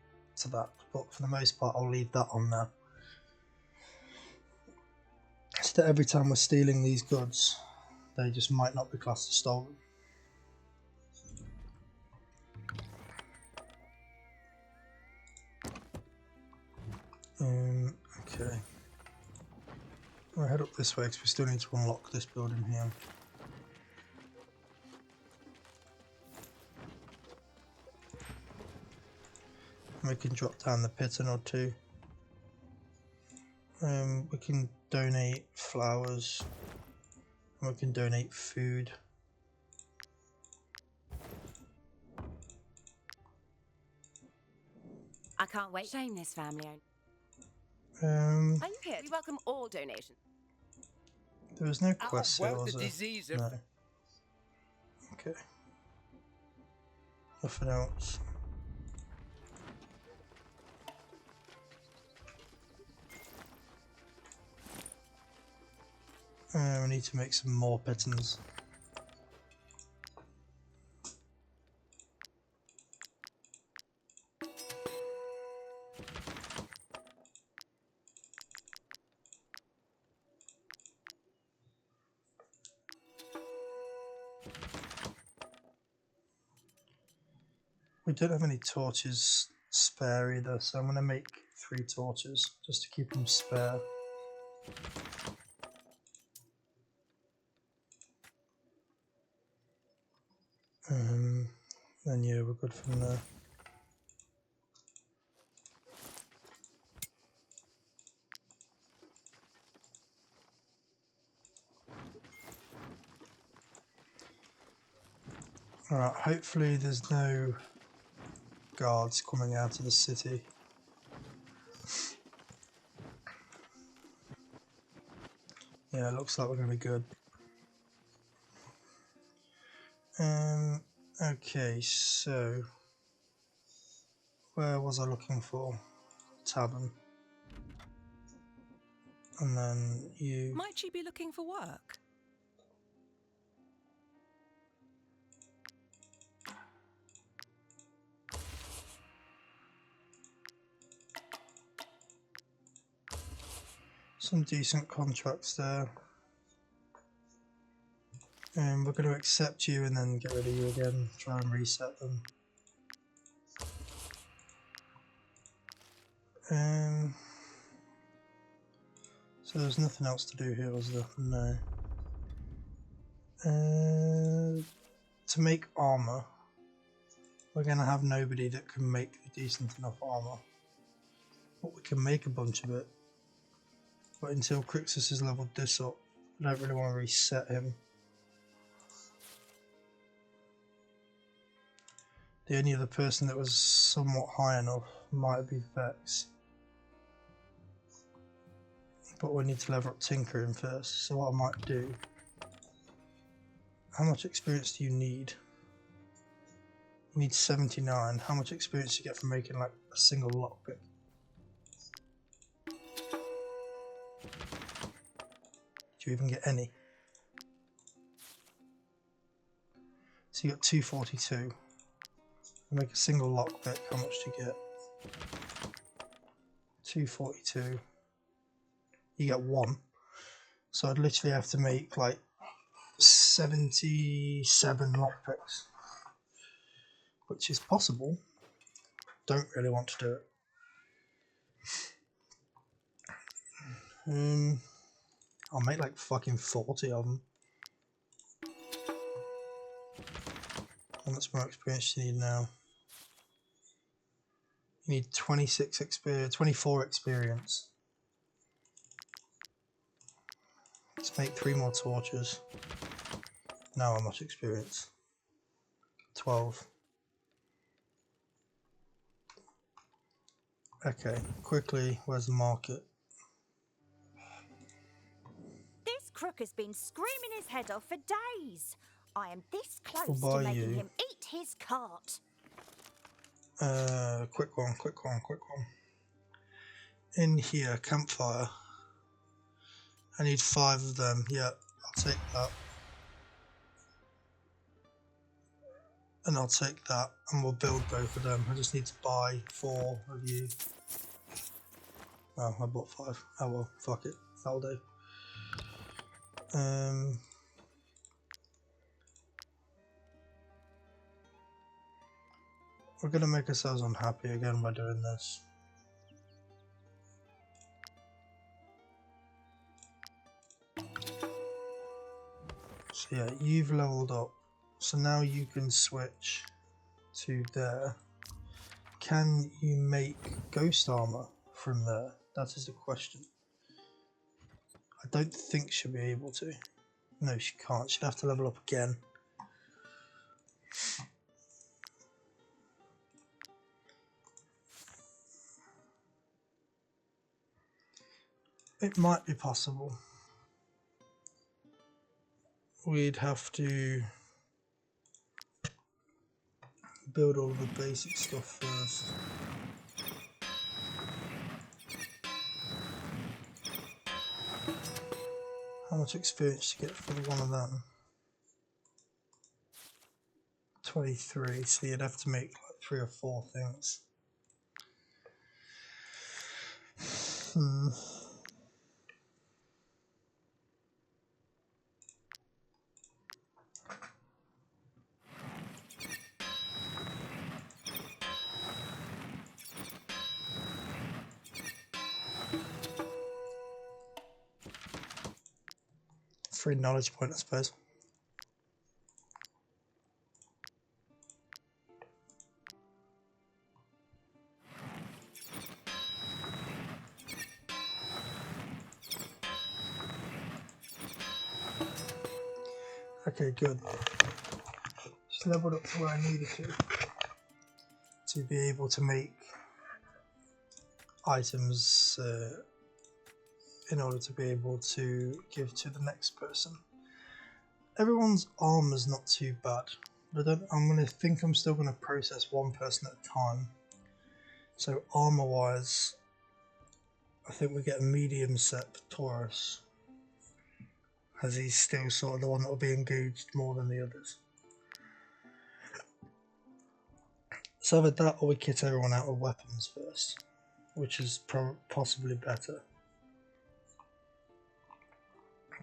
that, but for the most part I'll leave that on now. So that every time we're stealing these goods, they just might not be classed as stolen. Okay. We'll head up this way because we still need to unlock this building here. And we can drop down the pitten or two. We can donate flowers. And we can donate food. I can't wait. Shame this family. Um, Are you here? We welcome all donations. there was no quest here, well, was the there? disease of No. Okay. Nothing else. We need to make some more pittons. We don't have any torches spare either, so I'm going to make 3 torches just to keep them spare. Then yeah, we're good from there. Alright, hopefully there's no guards coming out of the city. Yeah, it looks like we're going to be good. Okay, so where was I looking for? Tavern. And then you. Might you be looking for work? Some decent contracts there. We're going to accept you and then get rid of you again, try and reset them. So there's nothing else to do here, was there? No. To make armor, we're going to have nobody that can make a decent enough armor. But we can make a bunch of it. But until Crixus has leveled this up, I don't really want to reset him. The only other person that was somewhat high enough might be Vex. But we need to level up tinkering first, so what I might do... How much experience do you need? You need 79. How much experience do you get from making like a single lockpick? Do you even get any? So you got 242. Make a single lockpick, how much do you get? 242. You get 1. So I'd literally have to make like 77 lockpicks. Which is possible. Don't really want to do it. I'll make like fucking 40 of them. How much more experience do you need now? You need 26 experience, 24 experience. Let's make 3 more torches. Now how much experience? 12. Okay, quickly, where's the market? This crook has been screaming his head off for days. I am this close We'll to buy making you. him eat his cart. Quick one. In here, campfire. I need 5 of them. Yeah, I'll take that. And I'll take that, and we'll build both of them. I just need to buy 4 of you. Oh, I bought 5. Oh well, fuck it. That'll do. We're gonna make ourselves unhappy again by doing this. Yeah, you've leveled up. So now you can switch to there. Can you make ghost armor from there? That is the question. I don't think she'll be able to. No, she can't. She'll have to level up again. It might be possible. We'd have to build all of the basic stuff first. How much experience to get for one of them? 23, so you'd have to make like 3 or 4 things. Free knowledge point, I suppose. Okay, good. Just leveled up to where I needed to be able to make items in order to be able to give to the next person. Everyone's armor's not too bad, but I'm still gonna process one person at a time. So armor wise, I think we get a medium set for Taurus, as he's still sort of the one that will be engaged more than the others. So either that or we kit everyone out with weapons first, which is possibly better.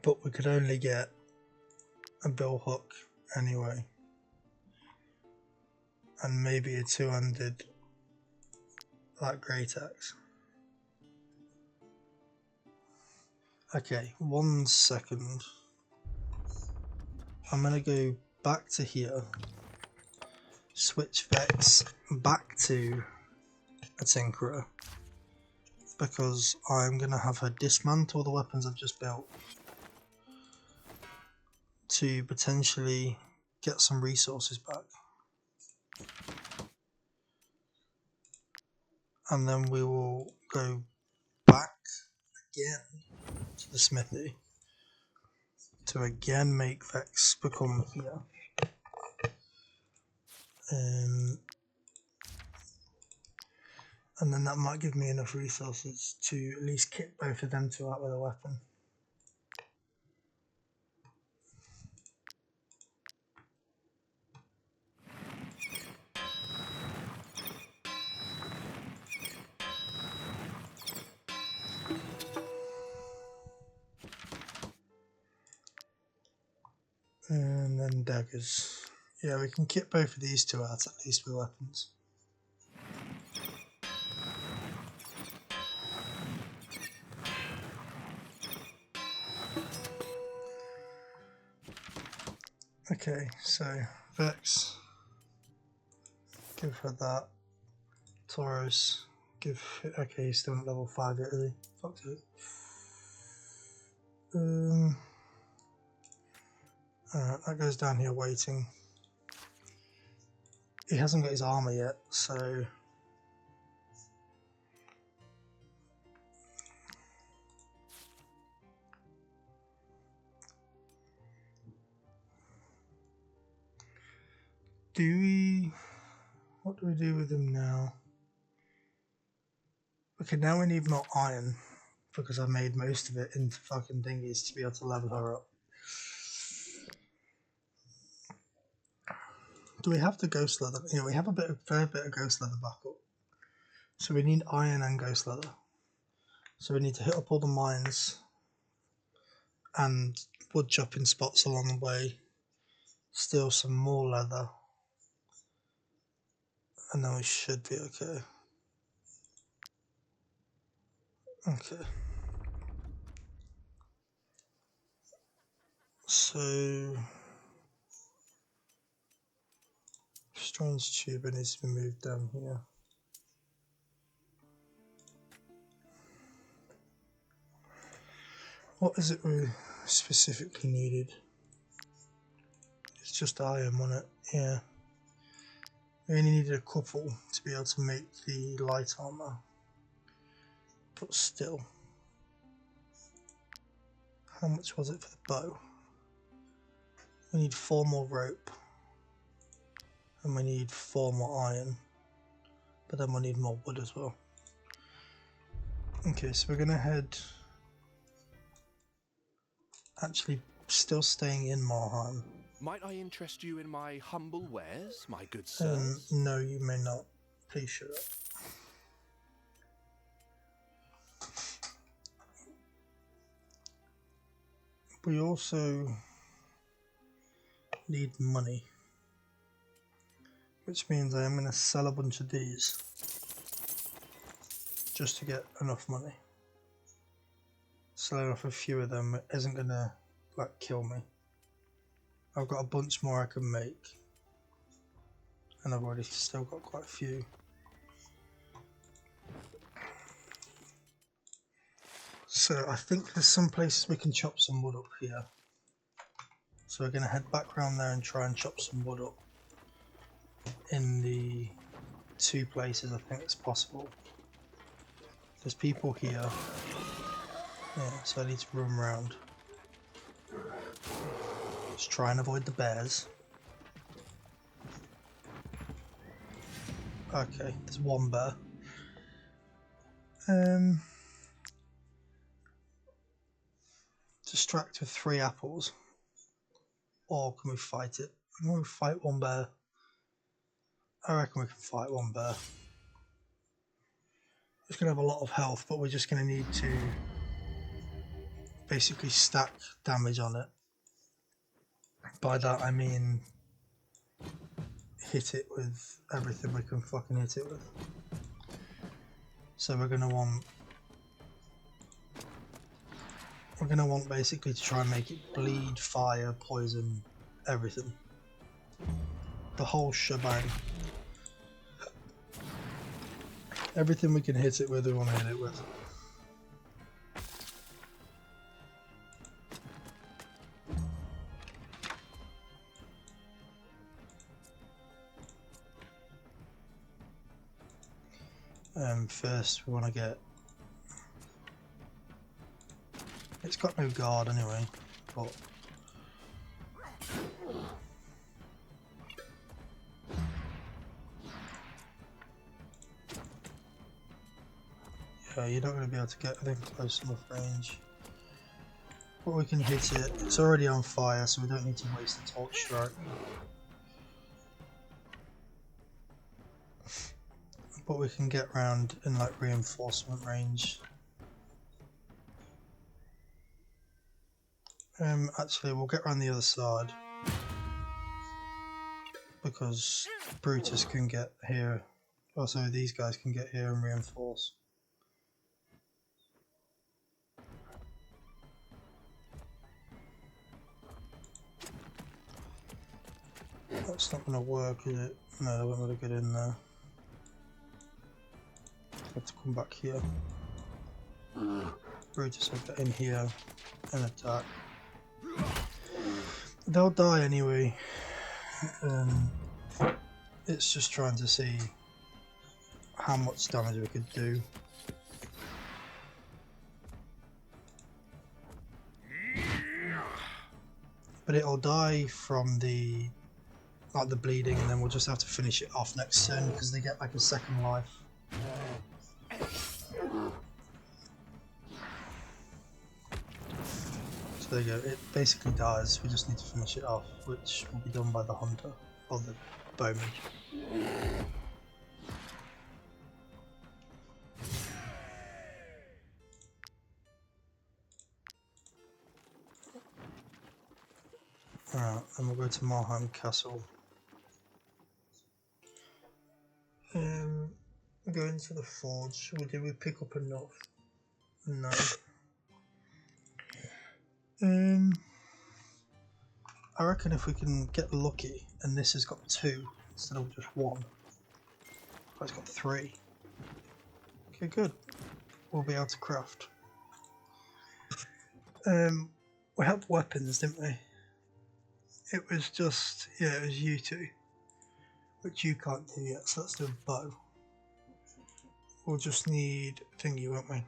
But we could only get a bill hook anyway, and maybe a two-handed like great axe. Okay, 1 second. I'm gonna go back to here, switch Vex back to a Tinkerer, because I'm gonna have her dismantle the weapons I've just built to potentially get some resources back. And then we will go back again to the smithy to again make Vex become here. And then that might give me enough resources to at least kit both of them two out with a weapon. And then daggers. Yeah, we can kit both of these two out at least with weapons. Okay, so Vex, give her that. Taurus, okay, he's still at level 5 yet, is he? Fuck's sake. Alright, that goes down here waiting. He hasn't got his armor yet, so what do we do with him now? Okay, now we need more iron, because I made most of it into fucking dinghies to be able to level her up. Do we have the ghost leather? Yeah, we have a fair bit of ghost leather backup. So we need iron and ghost leather. So we need to hit up all the mines and wood chopping spots along the way, steal some more leather, and then we should be okay. Okay. So Strange tuber needs to be moved down here. What is it we specifically needed? It's just iron, wasn't it? Yeah. We only needed a couple to be able to make the light armor. But still. How much was it for the bow? We need 4 more rope. And we need 4 more iron. But then we'll need more wood as well. Okay, so we're gonna head... Actually, still staying in Marheim. Might I interest you in my humble wares, my good sirs? No, you may not. Please shut up. We also need money, which means I am going to sell a bunch of these just to get enough money. Selling off a few of them isn't going to like kill me. I've got a bunch more I can make, and I've already still got quite a few. So I think there's some places we can chop some wood up here. So we're going to head back around there and try and chop some wood up in the 2 places I think it's possible. There's people here. Yeah, so I need to run around. Just try and avoid the bears. Okay, there's 1 bear. Distract with 3 apples. Or can we fight it? Can we fight 1 bear? I reckon we can fight 1 bear. It's going to have a lot of health, but we're just going to need to basically stack damage on it. By that I mean hit it with everything we can fucking hit it with. So we're going to want basically to try and make it bleed, fire, poison, everything. The whole shebang. Everything we can hit it with, we want to hit it with. First we want to get... It's got no guard anyway, but... Yeah, you're not going to be able to get within close enough range. But we can hit it. It's already on fire, so we don't need to waste the torch strike. But we can get round in like reinforcement range. Actually, we'll get round the other side because Brutus can get here. Also, these guys can get here and reinforce. That's not going to work, is it? No, they won't be able to get in there. Have to come back here. Brutus will get in here and attack. They'll die anyway. It's just trying to see how much damage we could do. But it'll die from the bleeding, and then we'll just have to finish it off next turn because they get like a second life. So there you go, it basically dies, we just need to finish it off, which will be done by the hunter, or the bowman. Alright, then we'll go to Marheim Castle. Go into the forge. Did we pick up enough? No. I reckon if we can get lucky, and this has got 2, instead of just one. Oh, it's got 3. Okay, good. We'll be able to craft. We had weapons, didn't we? It was just, yeah, it was you two, which you can't do yet, so let's do a bow. We'll just need thingy, won't we?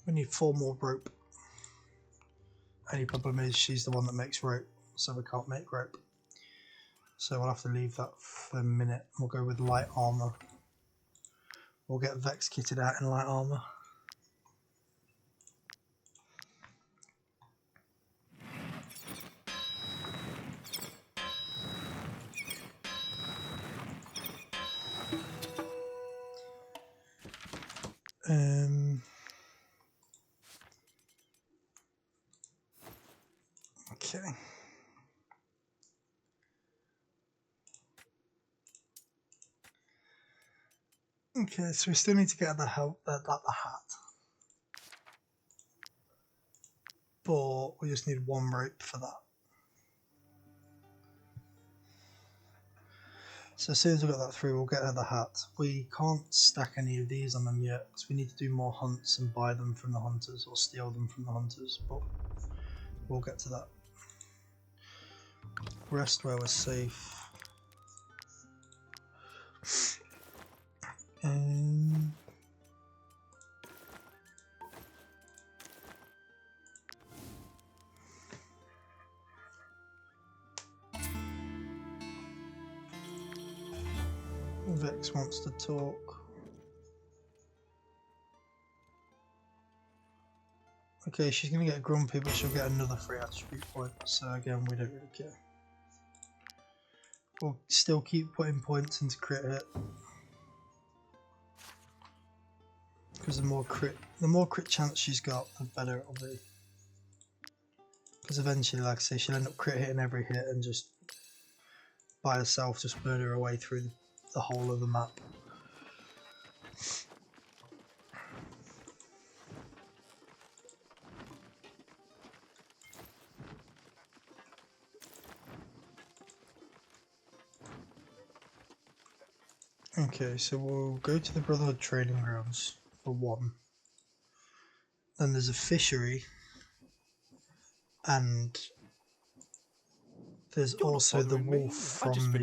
We need 4 more rope. Only problem is she's the one that makes rope, so we can't make rope. So we'll have to leave that for a minute. We'll go with light armour. We'll get Vex kitted out in light armour. Okay. Okay, so we still need to get the hat, but we just need 1 rope for that. So as soon as we got that through, we'll get her the hat. We can't stack any of these on them yet because we need to do more hunts and buy them from the hunters or steal them from the hunters, but we'll get to that. Rest where we're safe. Vex wants to talk. Okay, she's going to get grumpy, but she'll get another 3 attribute point, so again, we don't really care. We'll still keep putting points into crit hit. Because the more crit chance she's got, the better it'll be. Because eventually, like I say, she'll end up crit hitting every hit and just by herself just murder her way through the whole of the map. Okay, so we'll go to the Brotherhood Training Grounds for 1. Then there's a fishery, and there's also the wolf from the thing that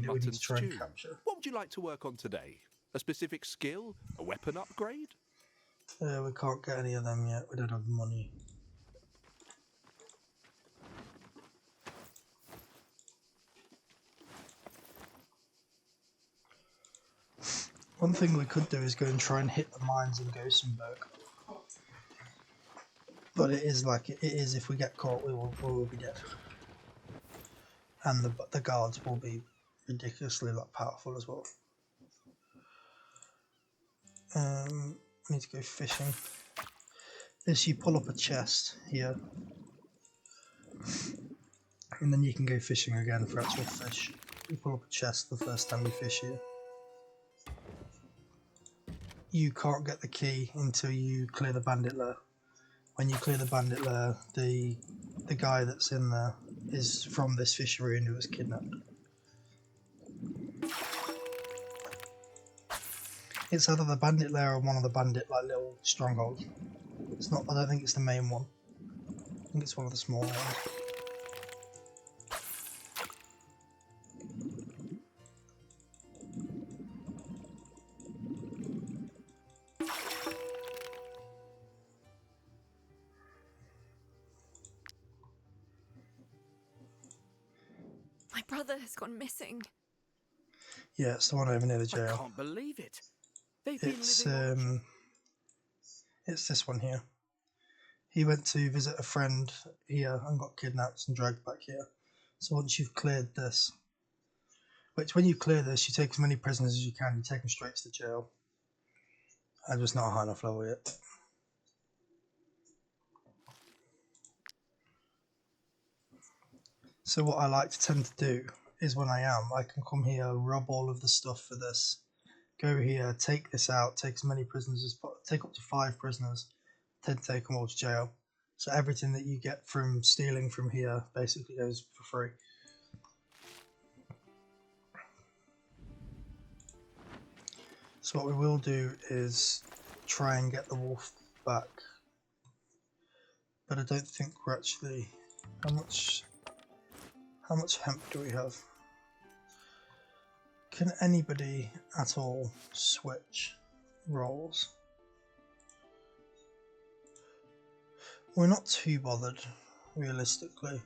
we need to try and capture. What would you like to work on today? A specific skill? A weapon upgrade? We can't get any of them yet, we don't have the money. One thing we could do is go and try and hit the mines in Gossenberg. But it is like it is, if we get caught we will be dead. And the guards will be ridiculously powerful as well. Need to go fishing. Is you pull up a chest here, and then you can go fishing again for actual fish. You pull up a chest the first time you fish here. You can't get the key until you clear the bandit lair. When you clear the bandit lair, the guy that's in there is from this fishery and who was kidnapped. It's either the bandit lair or one of the bandit little strongholds. It's not. I don't think it's the main one. I think it's one of the smaller ones. My brother has gone missing. Yeah, it's the one over near the jail. I can't believe it. It's this one here. He went to visit a friend here and got kidnapped and dragged back here. So once you've cleared this, which when you clear this, you take as many prisoners as you can. You take them straight to the jail. I'm just not a high enough level yet. So what I like to tend to do is when I can come here, rob all of the stuff for this, go here, take this out, take as many prisoners as possible, take up to 5 prisoners, then take them all to jail. So everything that you get from stealing from here basically goes for free. So what we will do is try and get the wolf back, but I don't think we're actually. How much hemp do we have? Can anybody at all switch roles? We're not too bothered, realistically.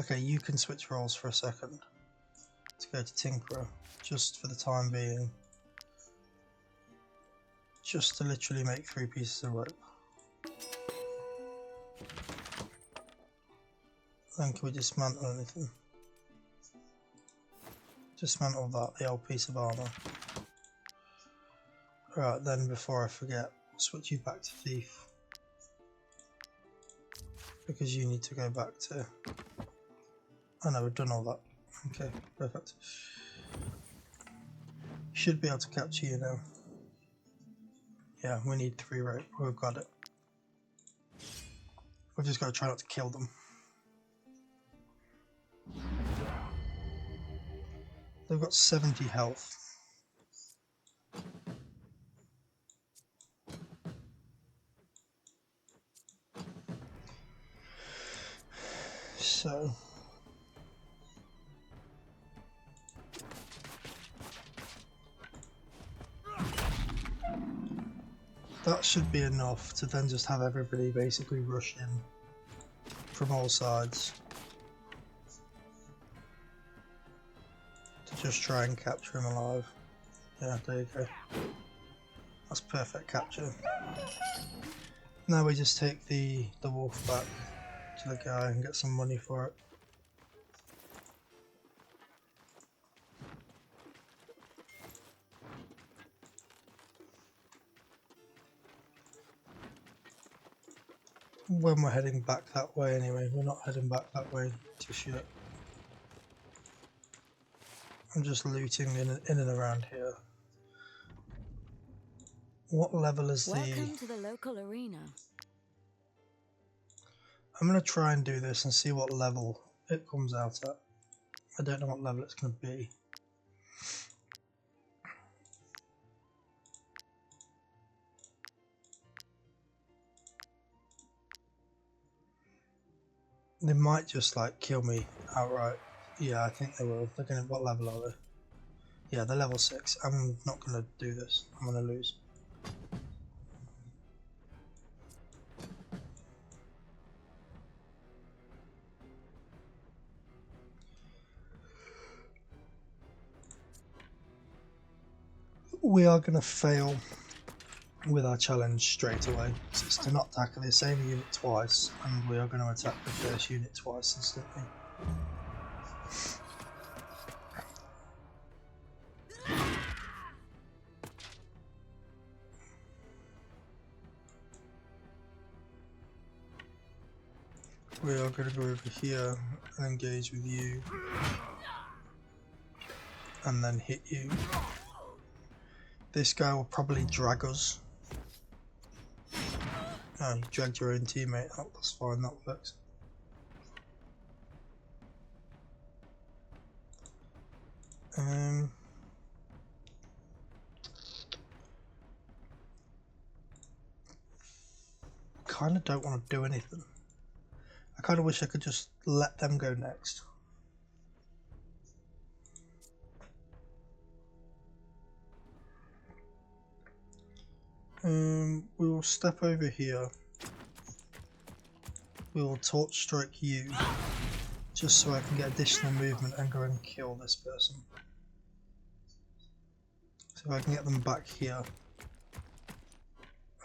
Okay, you can switch roles for a second to go to Tinkerer, just for the time being. Just to literally make 3 pieces of rope. Then can we dismantle anything? Dismantle that, the old piece of armour. Right, then before I forget, I'll switch you back to Thief. Because you need to go back to... Oh no, we've done all that. Okay, perfect. Should be able to capture you now. Yeah, we need 3 rope. We've got it. We've just got to try not to kill them. They've got 70 health. So... that should be enough to then just have everybody basically rush in from all sides to just try and capture him alive. Yeah, there you go. That's perfect capture. Now we just take the wolf back to the guy and get some money for it. When we're heading back that way anyway, we're not heading back that way just yet. I'm just looting in and around here. What level is Welcome to the local arena. I'm going to try and do this and see what level it comes out at. I don't know what level it's going to be. They might just like kill me outright. Yeah, I think they will. They're gonna. What level are they? Yeah, they're level 6. I'm not gonna do this. I'm gonna lose. We are gonna fail with our challenge straight away. So it's to not attack the same unit twice, and we are going to attack the first unit twice instantly. We are going to go over here and engage with you, and then hit you. This guy will probably drag us. Oh, you dragged your own teammate. Oh, that's fine, that works. Kind of don't want to do anything. I kind of wish I could just let them go next. We will step over here. We will torch strike you, just so I can get additional movement and go and kill this person. So if I can get them back here,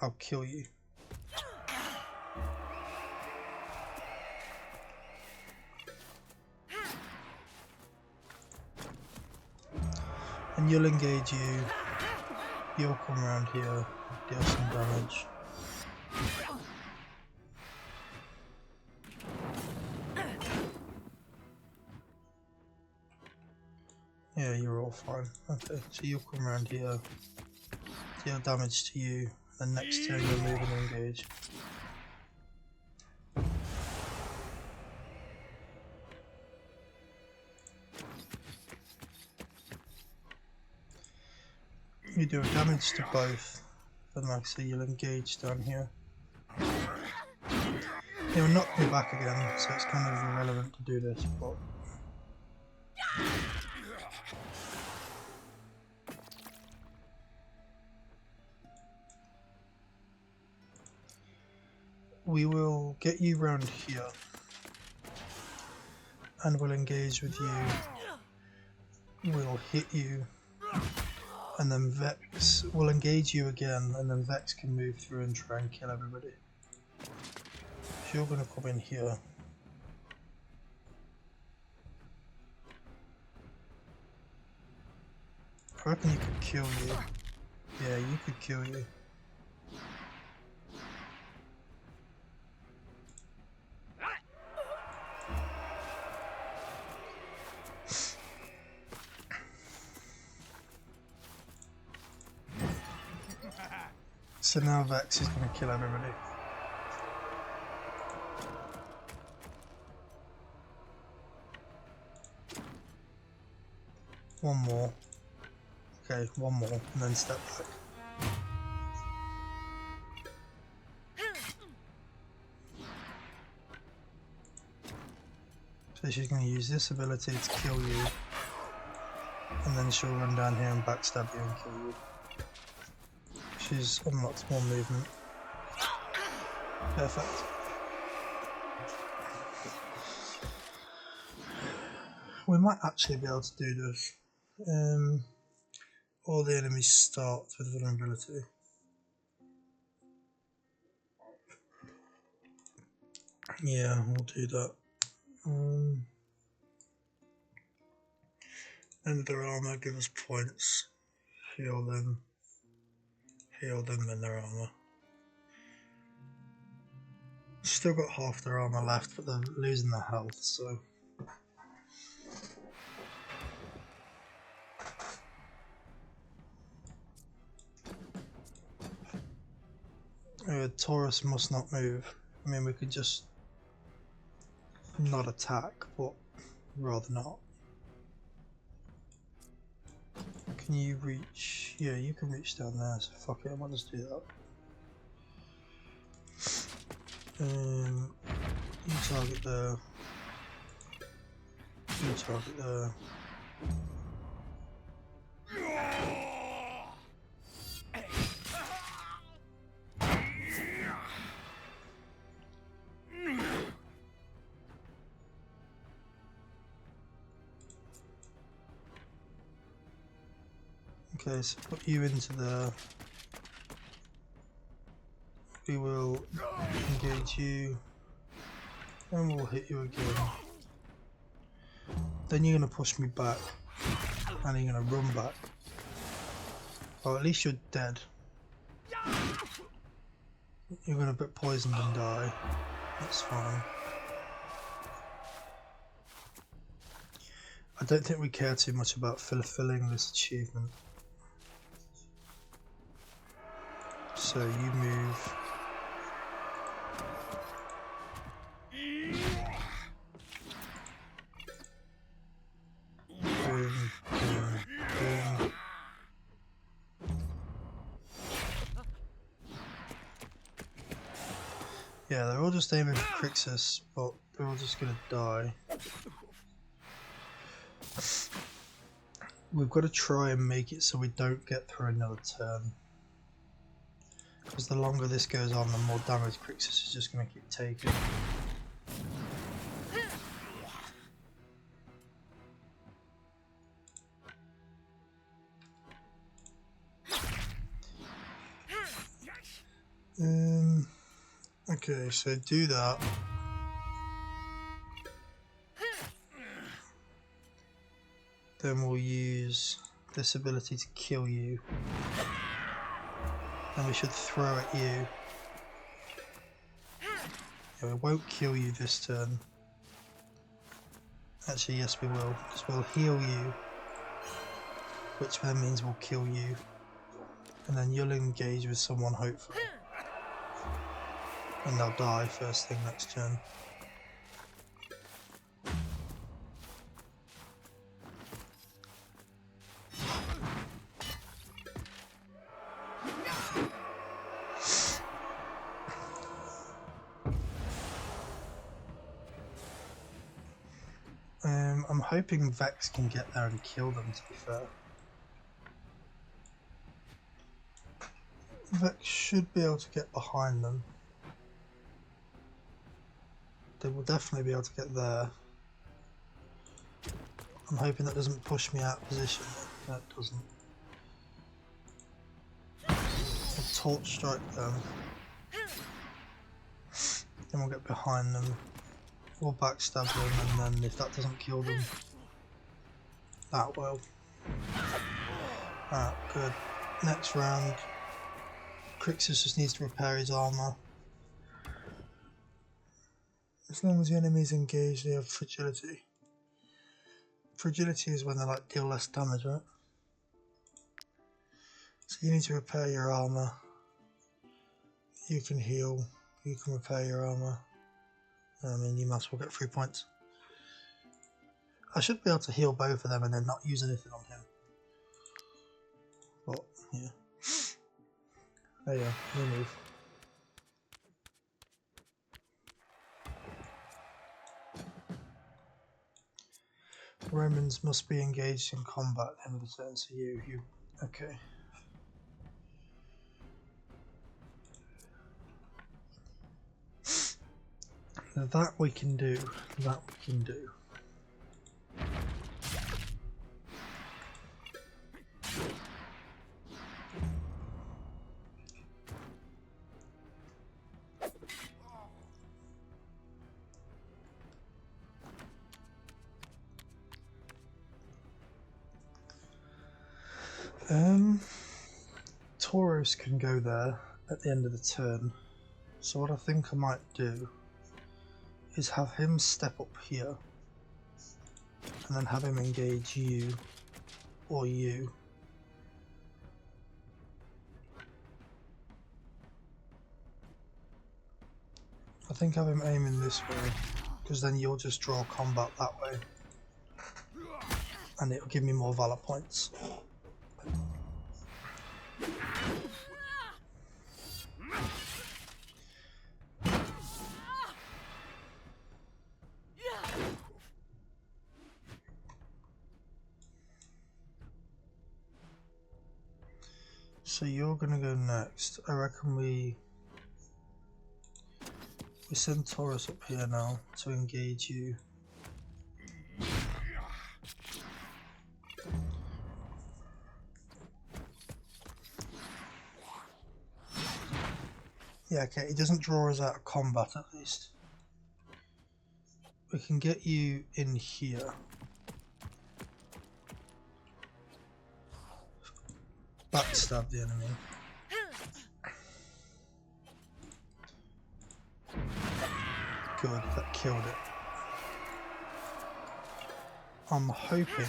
I'll kill you. And you'll engage you. You'll come around here, deal some damage. Yeah, you're all fine. Okay, so you'll come around here, deal damage to you, then next turn you'll move and engage. You do damage to both, then like I say, you'll engage down here. He'll knock me back again, so it's kind of irrelevant to do this, but... We will get you round here, and we'll engage with you. We'll hit you, and then Vex will engage you again, and then Vex can move through and try and kill everybody. So you're going to come in here. I reckon you could kill you. Yeah, you could kill you. So now Vex is going to kill everybody. One more. Okay, one more, and then step back. So she's going to use this ability to kill you, and then she'll run down here and backstab you and kill you. She's unlocked more movement. Perfect. We might actually be able to do this. All the enemies start with vulnerability. Yeah, we'll do that. And their armor, give us points. Heal them. Heal them in their armor. Still got half their armor left, but they're losing their health, so. Taurus must not move. I mean, we could just not attack, but rather not. Can you reach? Yeah, you can reach down there, so fuck it, I might just do that. You target there. You target there. Okay, so put you into there. We will engage you, and we'll hit you again. Then you're going to push me back, and you're going to run back. Or at least you're dead. You're going to get poisoned and die. That's fine. I don't think we care too much about fulfilling this achievement. So you move. Boom, boom, boom. Yeah, they're all just aiming for Crixus, but they're all just gonna die. We've got to try and make it so we don't get through another turn. Because the longer this goes on, the more damage Crixus is just going to keep taking. Okay, so do that. Then we'll use this ability to kill you. And we should throw at you. Yeah, we won't kill you this turn. Actually, yes we will, because we'll heal you. Which then means we'll kill you. And then you'll engage with someone, hopefully. And they'll die first thing next turn. hoping Vex can get there and kill them, to be fair. Vex should be able to get behind them. They will definitely be able to get there. I'm hoping that doesn't push me out of position. No, it doesn't. I'll torch strike them. Then we'll get behind them. We'll backstab them, and then if that doesn't kill them, that will. Alright, good. Next round, Crixus just needs to repair his armour. As long as the enemy's engaged, they have fragility. Fragility is when they like deal less damage, right? So you need to repair your armour. You can heal. You can repair your armour. I mean, you might as well get 3 points. I should be able to heal both of them and then not use anything on him. But, yeah. There you go, new move. Romans must be engaged in combat at the end of the turn, so you, okay. That we can do, that we can do. Tauros can go there at the end of the turn, so what I think I might do is have him step up here and then have him engage you or you. I think have him aiming this way, because then you'll just draw combat that way and it'll give me more valor points. So you're gonna go next. I reckon we send Taurus up here now to engage you. Yeah, okay, he doesn't draw us out of combat at least. We can get you in here. Backstab the enemy. Good, that killed it. I'm hoping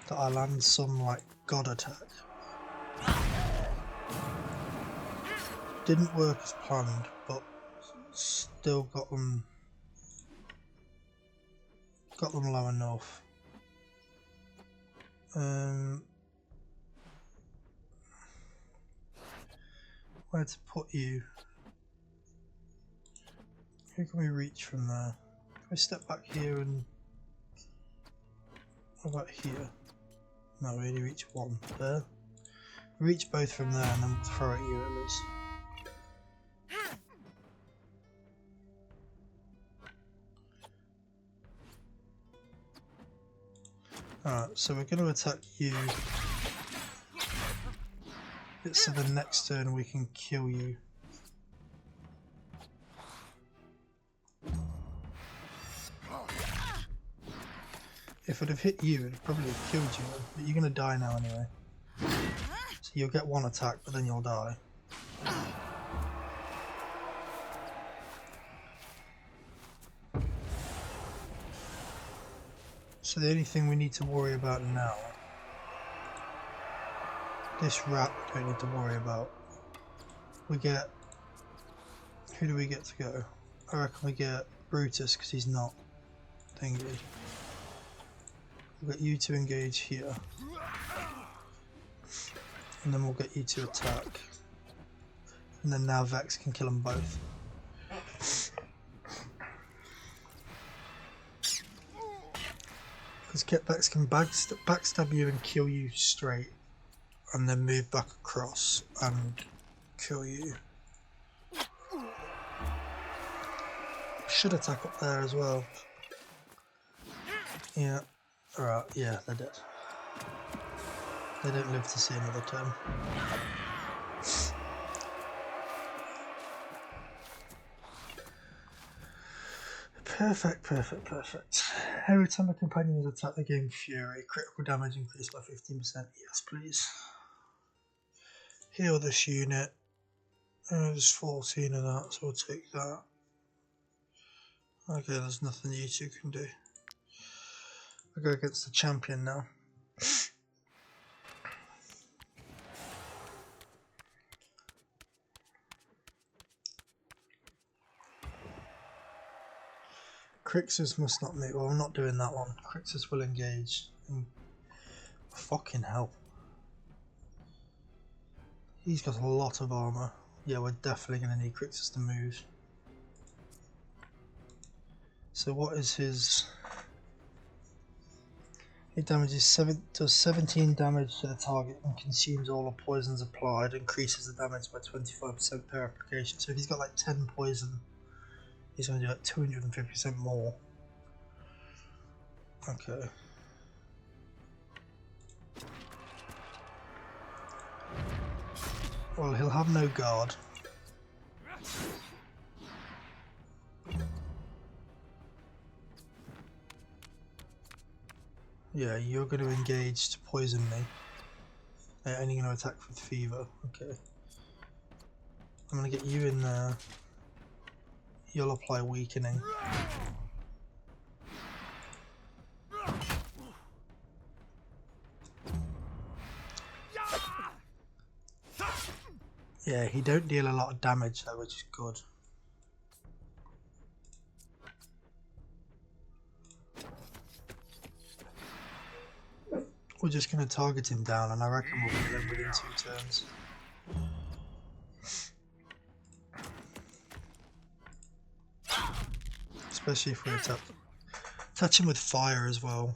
that I land some like god attack. Didn't work as planned, but still got them low enough. Where to put you? Who can we reach from there? Can we step back here and... What about here? No, we only reach one. There. Reach both from there and then we'll throw at you at least. Alright, so we're going to attack you. So the next turn we can kill you. If I'd have hit you, it'd probably have killed you, but you're going to die now anyway. So you'll get one attack, but then you'll die. So the only thing we need to worry about now, this rat we don't need to worry about. We get, who do we get to go? I reckon we get Brutus because he's not thingy. We'll get you to engage here. And then we'll get you to attack. And then now Vex can kill them both. Because Vex can backstab you and kill you straight, and then move back across and kill you. Should attack up there as well. Yeah. Alright, yeah, they're dead. They don't live to see another turn. Perfect, perfect, perfect. Every time a companion is attacked, they gain Fury. Critical damage increased by 15%. Yes, please. Heal this unit. There's 14 of that, so we'll take that. Okay, there's nothing you two can do. I go against the champion now. Crixus must not meet. Well, I'm not doing that one. Crixus will engage. Fucking hell. He's got a lot of armour. Yeah, we're definitely going to need Crixus to move. So what is his... It does 17 damage to the target and consumes all the poisons applied, increases the damage by 25% per application. So if he's got like 10 poison, he's going to do like 250% more. Okay. Well, he'll have no guard. Yeah, you're going to engage to poison me. And you're going to attack with fever. Okay. I'm going to get you in there. You'll apply weakening. Yeah, he don't deal a lot of damage though, which is good. We're just going to target him down, and I reckon we'll kill him within 2 turns. Especially if we touch him with fire as well.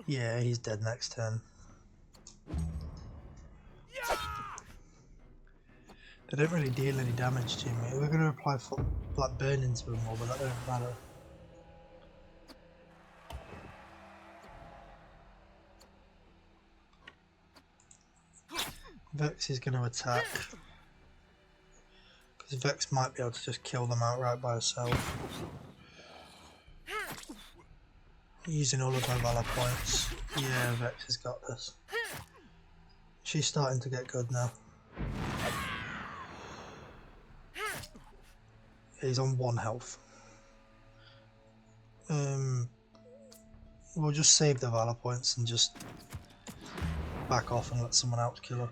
Yeah, he's dead next turn. They don't really deal any damage to me. We're going to apply like burning to him more, but that don't matter. Vex is going to attack. Because Vex might be able to just kill them outright by herself. Using all of her valor points. Yeah, Vex has got this. She's starting to get good now. He's on 1 health. We'll just save the valor points and just back off and let someone else kill her.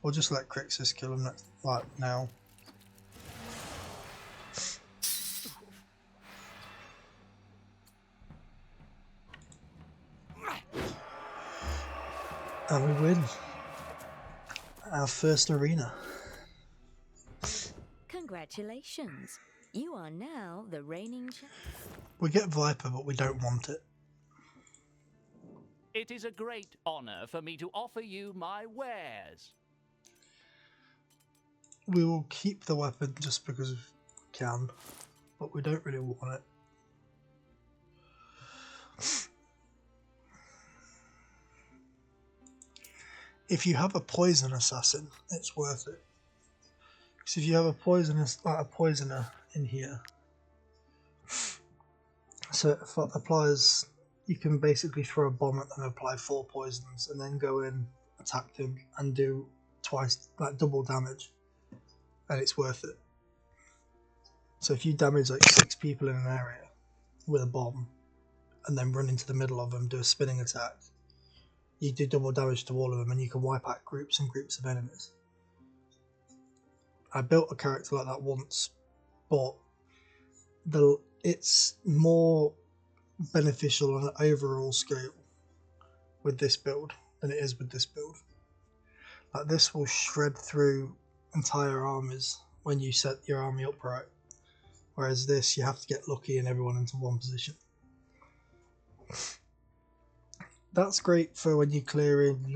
We'll just let Crixus kill him like now. And we win our first arena. Congratulations. You are now the reigning champion. We get Viper, but we don't want it. It is a great honor for me to offer you my wares. We will keep the weapon just because we can, but we don't really want it. If you have a poison assassin, it's worth it. Because if you have a poisoner in here, so it applies. You can basically throw a bomb at them, apply 4 poisons, and then go in, attack them, and do double damage, and it's worth it. So if you damage like 6 people in an area with a bomb, and then run into the middle of them, do a spinning attack, you do double damage to all of them, and you can wipe out groups and groups of enemies. I built a character like that once, but it's more beneficial on an overall scale with this build than it is with this build. Like, this will shred through entire armies when you set your army up right, whereas this you have to get lucky and everyone into one position. That's great for when you're clearing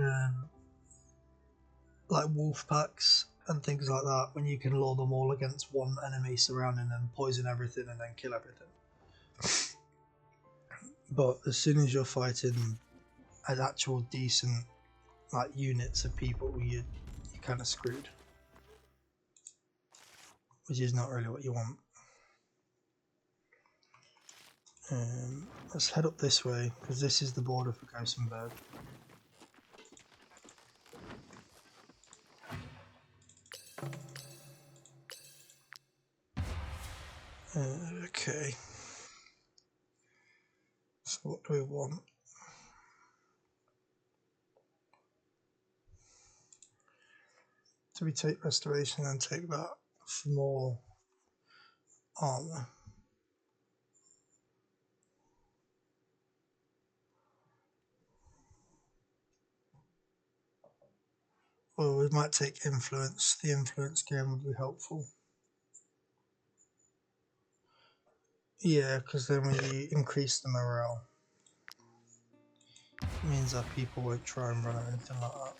like wolf packs and things like that, when you can lure them all against one enemy surrounding them, poison everything and then kill everything. But as soon as you're fighting an actual decent like units of people, you're kind of screwed, which is not really what you want. Let's head up this way because this is the border for Gossenberg. Okay. So what do we want? Do we take restoration and take that for more armor? Or we might take influence. The influence game would be helpful. Yeah, because then we increase the morale. It means that people won't try and run or anything like that.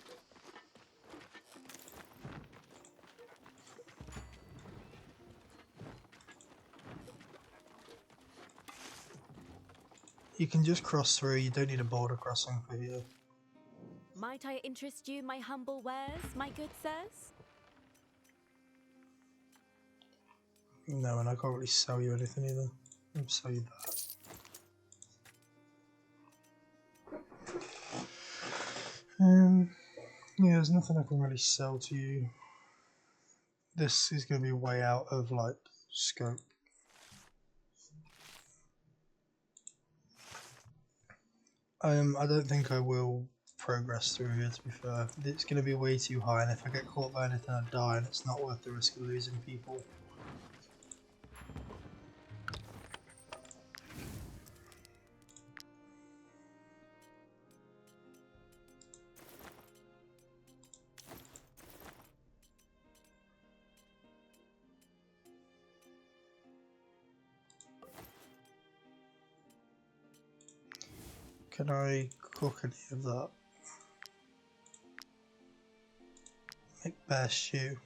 You can just cross through, you don't need a border crossing for here. Might I interest you, my humble wares, my good sirs? No, and I can't really sell you anything either. I'll sell you that. Yeah, there's nothing I can really sell to you. This is going to be way out of like scope. I don't think I will progress through here, to be fair. It's going to be way too high, and if I get caught by anything I die, and it's not worth the risk of losing people. Can I cook any of that? Make bear stew.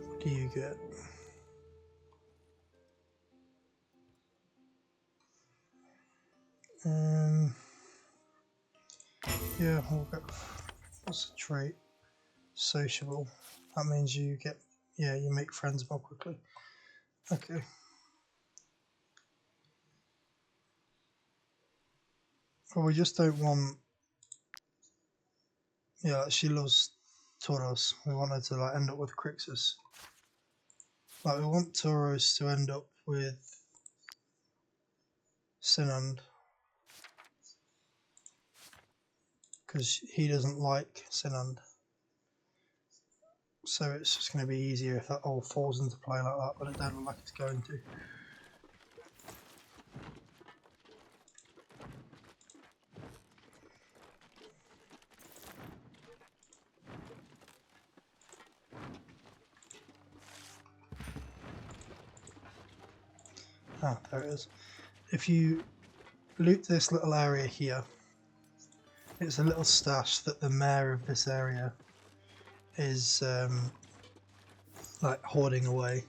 What do you get? Yeah, we'll get. What's a trait? Sociable. That means you get. Yeah, you make friends more quickly. Okay. Well, we just don't want. Yeah, she loves Tauros. We want her to like end up with Crixus. Like, we want Tauros to end up with Sinand, because he doesn't like Sinand. So it's just going to be easier if that all falls into play like that, but it don't look like it's going to. Ah, there it is. If you loot this little area here, it's a little stash that the mayor of this area is like hoarding away,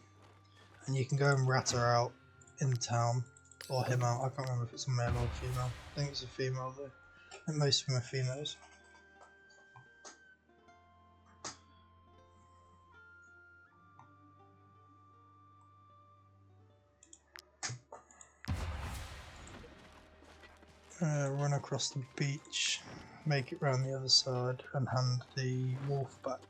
and you can go and rat her out in town, or him out. I can't remember if it's a male or female. I think it's a female though. I think most of them are females. Run across the beach, make it round the other side, and hand the wolf back.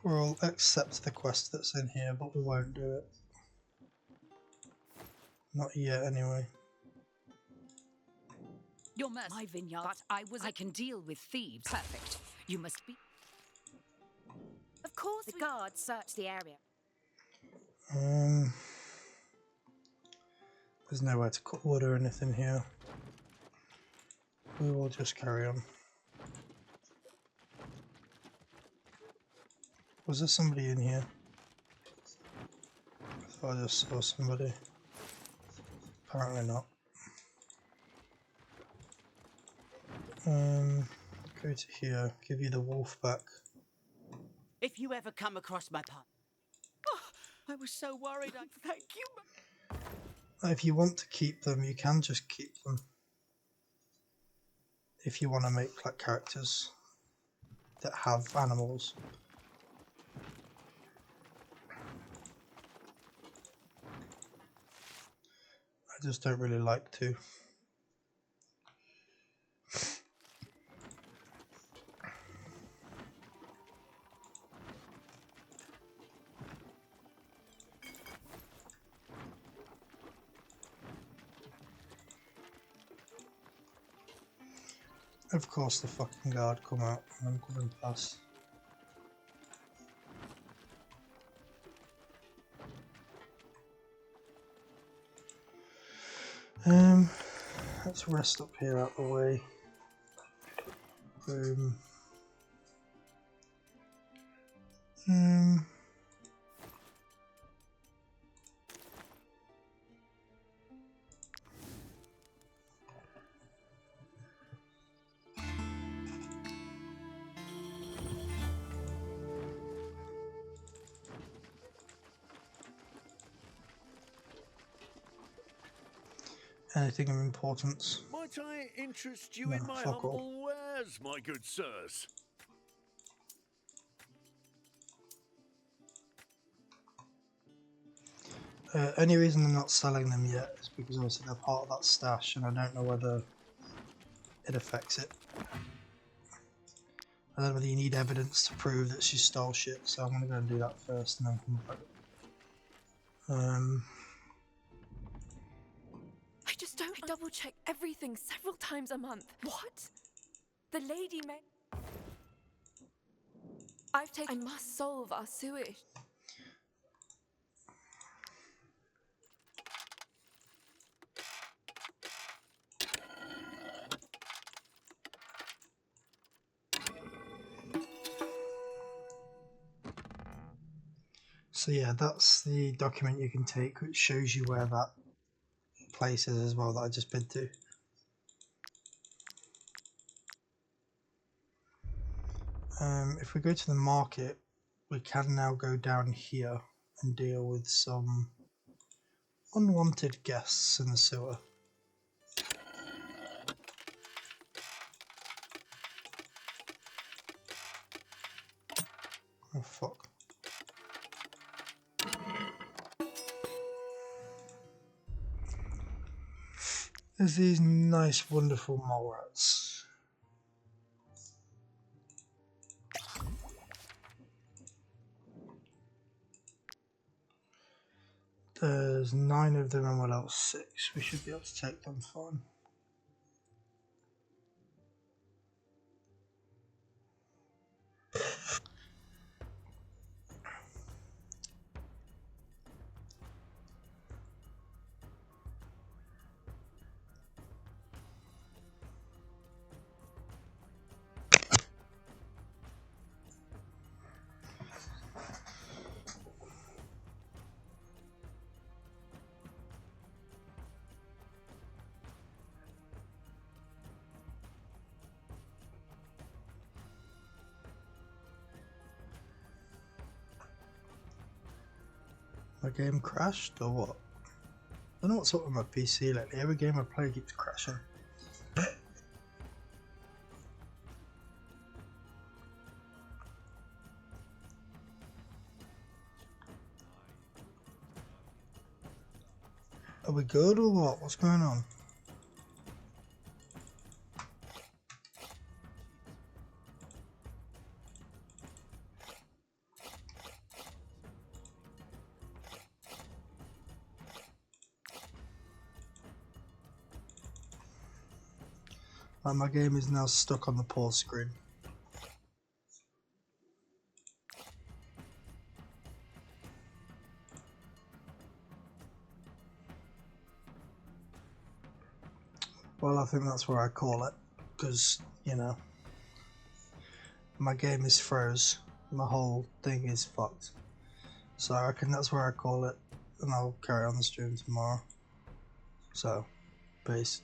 We'll accept the quest that's in here, but we won't do it. Not yet, anyway. Your mercy, my vineyard, but I can deal with thieves. Perfect. You must be. Of course, the guards search the area. There's nowhere to cut wood or anything here. We will just carry on. Was there somebody in here? I thought I just saw somebody. Apparently not. Go to here, give you the wolf back. If you ever come across my path. Oh, I was so worried. Thank you. If you want to keep them, you can just keep them. If you want to make like characters that have animals. I just don't really like to. Of course the fucking guard come out and I'm coming past. Let's rest up here out the way. Anything of importance? Might I interest you No, in my fuck all. humble wares, my good sirs? Only reason I'm not selling them yet is because obviously they're part of that stash and I don't know whether it affects it. I don't know whether you need evidence to prove that she stole shit, so I'm gonna go and do that first and then come back. I just don't double check everything several times a month. What? The lady may. I must solve our sewer issue. So yeah, that's the document you can take which shows you where that place is as well that I just been to. If we go to the market, we can now go down here and deal with some unwanted guests in the sewer. Oh fuck. There's these nice wonderful mole rats. There's 9 of them and we're level 6. We should be able to take them fine. My game crashed or what? I don't know what's up with my PC lately. Every game I play keeps crashing. Are we good or what? What's going on? My game is now stuck on the pause screen. Well, I think that's where I call it, because, you know, my game is froze. My whole thing is fucked. So I reckon that's where I call it, and I'll carry on the stream tomorrow. So, peace.